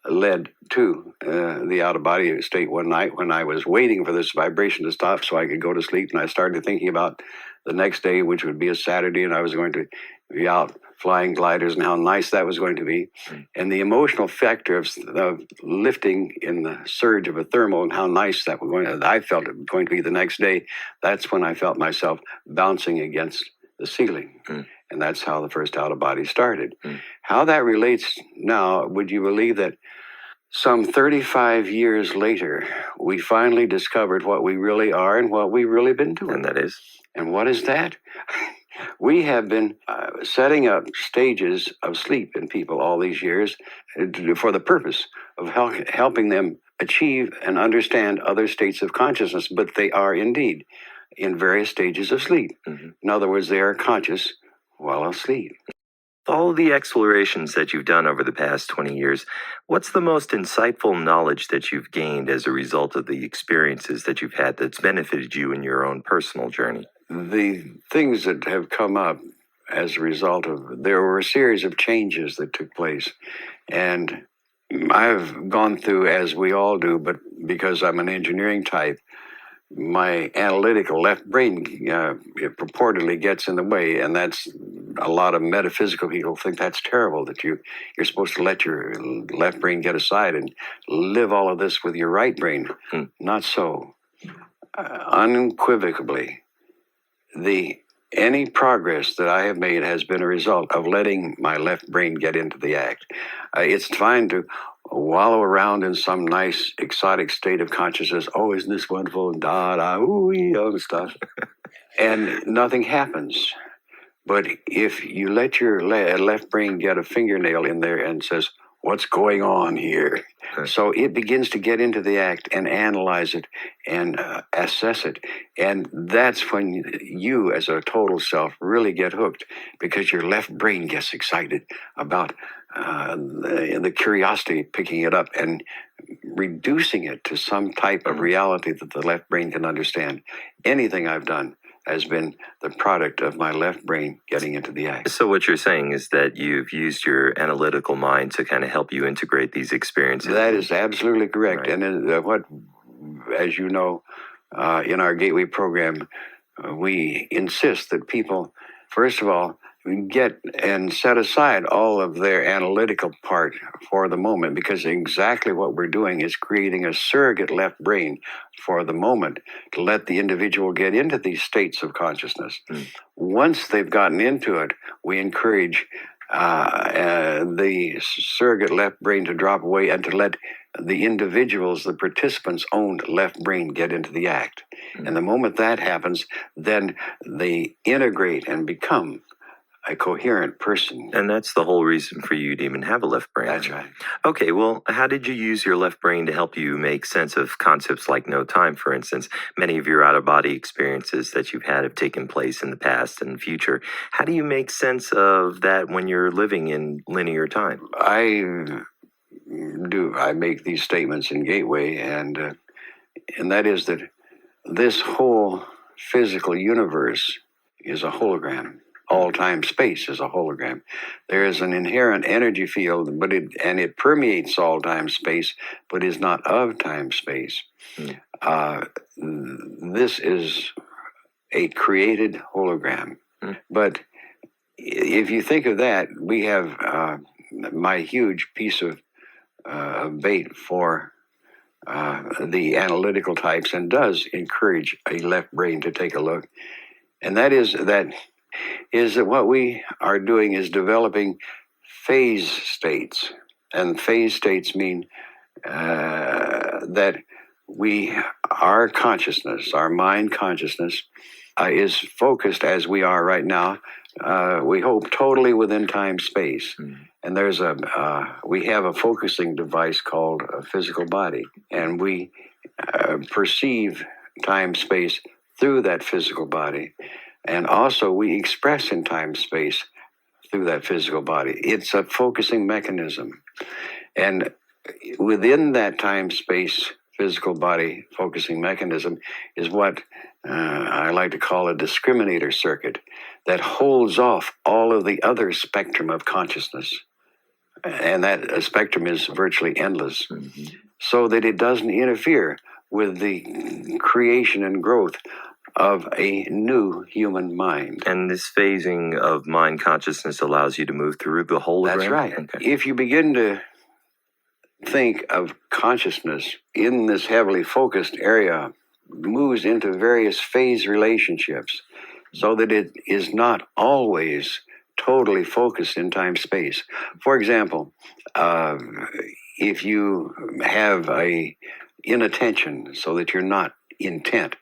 Speaker 18: led to the out-of-body state one night when I was waiting for this vibration to stop so I could go to sleep. And I started thinking about the next day, which would be a Saturday, and I was going to be out flying gliders and how nice that was going to be. And the emotional factor of lifting in the surge of a thermal and how nice that was going to, I felt it was going to be the next day. That's when I felt myself bouncing against the ceiling. And that's how the first out-of-body started. How that relates now, would you believe that some 35 years later, we finally discovered what we really are and what we've really been doing?
Speaker 1: And that is?
Speaker 18: And what is that? We have been setting up stages of sleep in people all these years for the purpose of helping them achieve and understand other states of consciousness, but they are indeed in various stages of sleep. In other words, they are conscious while asleep.
Speaker 1: All the explorations that you've done over the past 20 years, what's the most insightful knowledge that you've gained as a result of the experiences that you've had that's benefited you in your own personal journey?
Speaker 18: The things that have come up as a result of, there were a series of changes that took place. And I've gone through, as we all do, but because I'm an engineering type, my analytical left brain it purportedly gets in the way, and that's a lot of metaphysical people think that's terrible, that you're supposed to let your left brain get aside and live all of this with your right brain. Not so. Unequivocally, any progress that I have made has been a result of letting my left brain get into the act. It's fine to wallow around in some nice, exotic state of consciousness. Oh, isn't this wonderful? Da da ooh, all the stuff, and nothing happens. But if you let your left brain get a fingernail in there and says, "What's going on here?" So it begins to get into the act and analyze it and assess it. And that's when you, as a total self, really get hooked, because your left brain gets excited about the curiosity, picking it up and reducing it to some type of reality that the left brain can understand. Anything I've done has been the product of my left brain getting into the act.
Speaker 1: So what you're saying is that you've used your analytical mind to kind of help you integrate these experiences.
Speaker 18: That is absolutely correct. Right. And what, as you know, in our Gateway program, we insist that people, first of all, get and set aside all of their analytical part for the moment, because exactly what we're doing is creating a surrogate left brain for the moment to let the individual get into these states of consciousness. Once they've gotten into it, we encourage the surrogate left brain to drop away and to let the individuals, the participants' own left brain get into the act. And the moment that happens, then they integrate and become a coherent person.
Speaker 1: And that's the whole reason for you to even have a left brain.
Speaker 18: That's right.
Speaker 1: Okay, well, how did you use your left brain to help you make sense of concepts like no time, for instance? Many of your out-of-body experiences that you've had have taken place in the past and future. How do you make sense of that when you're living in linear time?
Speaker 18: I make these statements in Gateway, and that is that this whole physical universe is a hologram. All time space is a hologram. There is an inherent energy field, it permeates all time space, but is not of time space. This is a created hologram. But if you think of that, we have my huge piece of bait for the analytical types, and does encourage a left brain to take a look. And that is that what we are doing is developing phase states. And phase states mean that our consciousness, our mind consciousness, is focused, as we are right now, we hope, totally within time space. And we have a focusing device called a physical body, and we perceive time space through that physical body. And also we express in time space through that physical body. It's a focusing mechanism. And within that time space physical body focusing mechanism is what I like to call a discriminator circuit that holds off all of the other spectrum of consciousness. And that spectrum is virtually endless, so that it doesn't interfere with the creation and growth of a new human mind.
Speaker 1: And this phasing of mind consciousness allows you to move through the hologram?
Speaker 18: That's right.
Speaker 1: Okay.
Speaker 18: If you begin to think of consciousness in this heavily focused area, moves into various phase relationships, so that it is not always totally focused in time-space. For example, if you have inattention, so that you're not intent,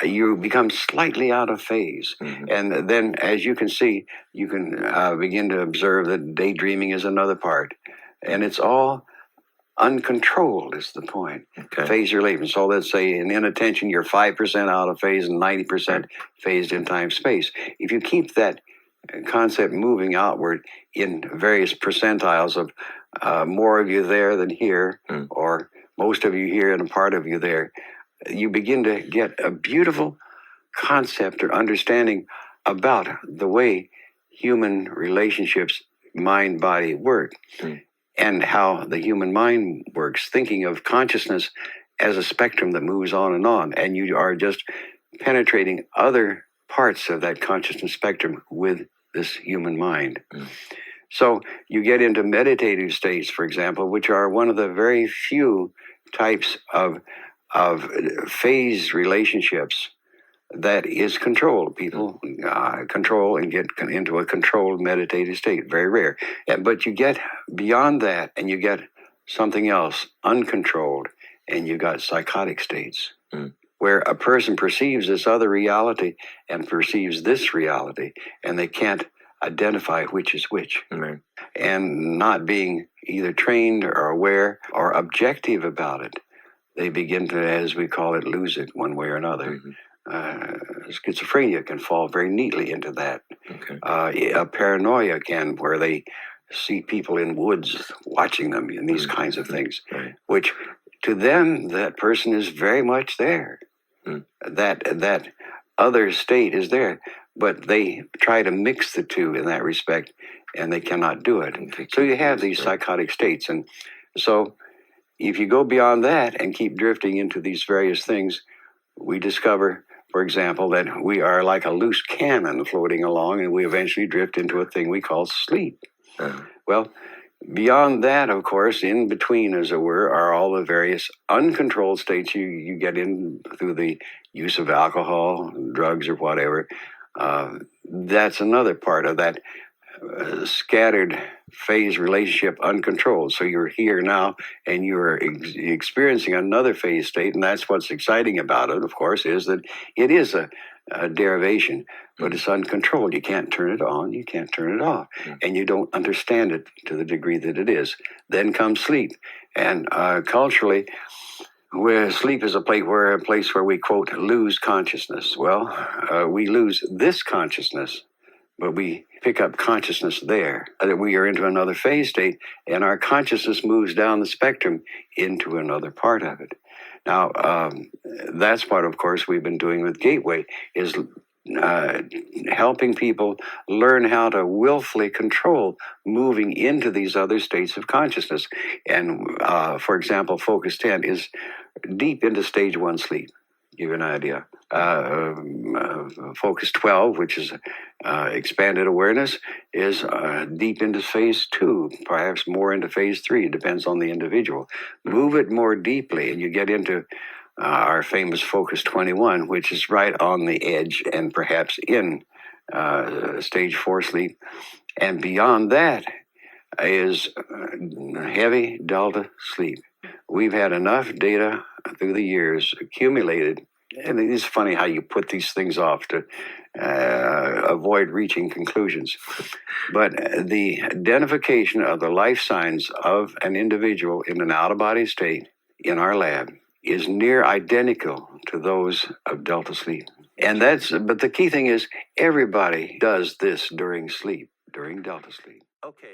Speaker 18: you become slightly out of phase. And then, as you can see, you can begin to observe that daydreaming is another part. And it's all uncontrolled is the point. Phase relations. So let's say in inattention, you're 5% out of phase and 90% phased in time space. If you keep that concept moving outward in various percentiles of more of you there than here, or most of you here and a part of you there, you begin to get a beautiful concept or understanding about the way human relationships, mind, body work, and how the human mind works, thinking of consciousness as a spectrum that moves on, and you are just penetrating other parts of that consciousness spectrum with this human mind. So you get into meditative states, for example, which are one of the very few types of phase relationships that is controlled. People control and get into a controlled meditative state. Very rare. But you get beyond that and you get something else, uncontrolled, and you got psychotic states. Where a person perceives this other reality and perceives this reality, and they can't identify which is which. And not being either trained or aware or objective about it, they begin to, as we call it, lose it one way or another. Schizophrenia can fall very neatly into that. A paranoia can, where they see people in woods watching them and these kinds of things, which to them, that person is very much there. That other state is there, but they try to mix the two in that respect, and they cannot do it. So you have these psychotic states. And so if you go beyond that and keep drifting into these various things, we discover, for example, that we are like a loose cannon floating along, and we eventually drift into a thing we call sleep. Well, beyond that, of course, in between, as it were, are all the various uncontrolled states you get in through the use of alcohol, drugs, or whatever. That's another part of that scattered phase relationship, uncontrolled. So you're here now and you're experiencing another phase state, and that's what's exciting about it, of course, is that it is a derivation, but it's uncontrolled. You can't turn it on, you can't turn it off, and you don't understand it to the degree that it is. Then comes sleep, and culturally, where sleep is a place where we, quote, lose consciousness. Well, we lose this consciousness, but we pick up consciousness there, that we are into another phase state, and our consciousness moves down the spectrum into another part of it. Now, that's what, of course, we've been doing with Gateway, is helping people learn how to willfully control moving into these other states of consciousness. And, for example, Focus 10 is deep into stage 1 sleep. Give you an idea. Focus 12, which is expanded awareness, is deep into phase 2, perhaps more into phase 3. It depends on the individual. Move it more deeply, and you get into our famous Focus 21, which is right on the edge and perhaps in stage 4 sleep. And beyond that is heavy delta sleep. We've had enough data through the years accumulated, and it is funny how you put these things off to avoid reaching conclusions. But the identification of the life signs of an individual in an out-of-body state in our lab is near identical to those of delta sleep. And but the key thing is everybody does this during sleep, during delta sleep.
Speaker 1: Okay.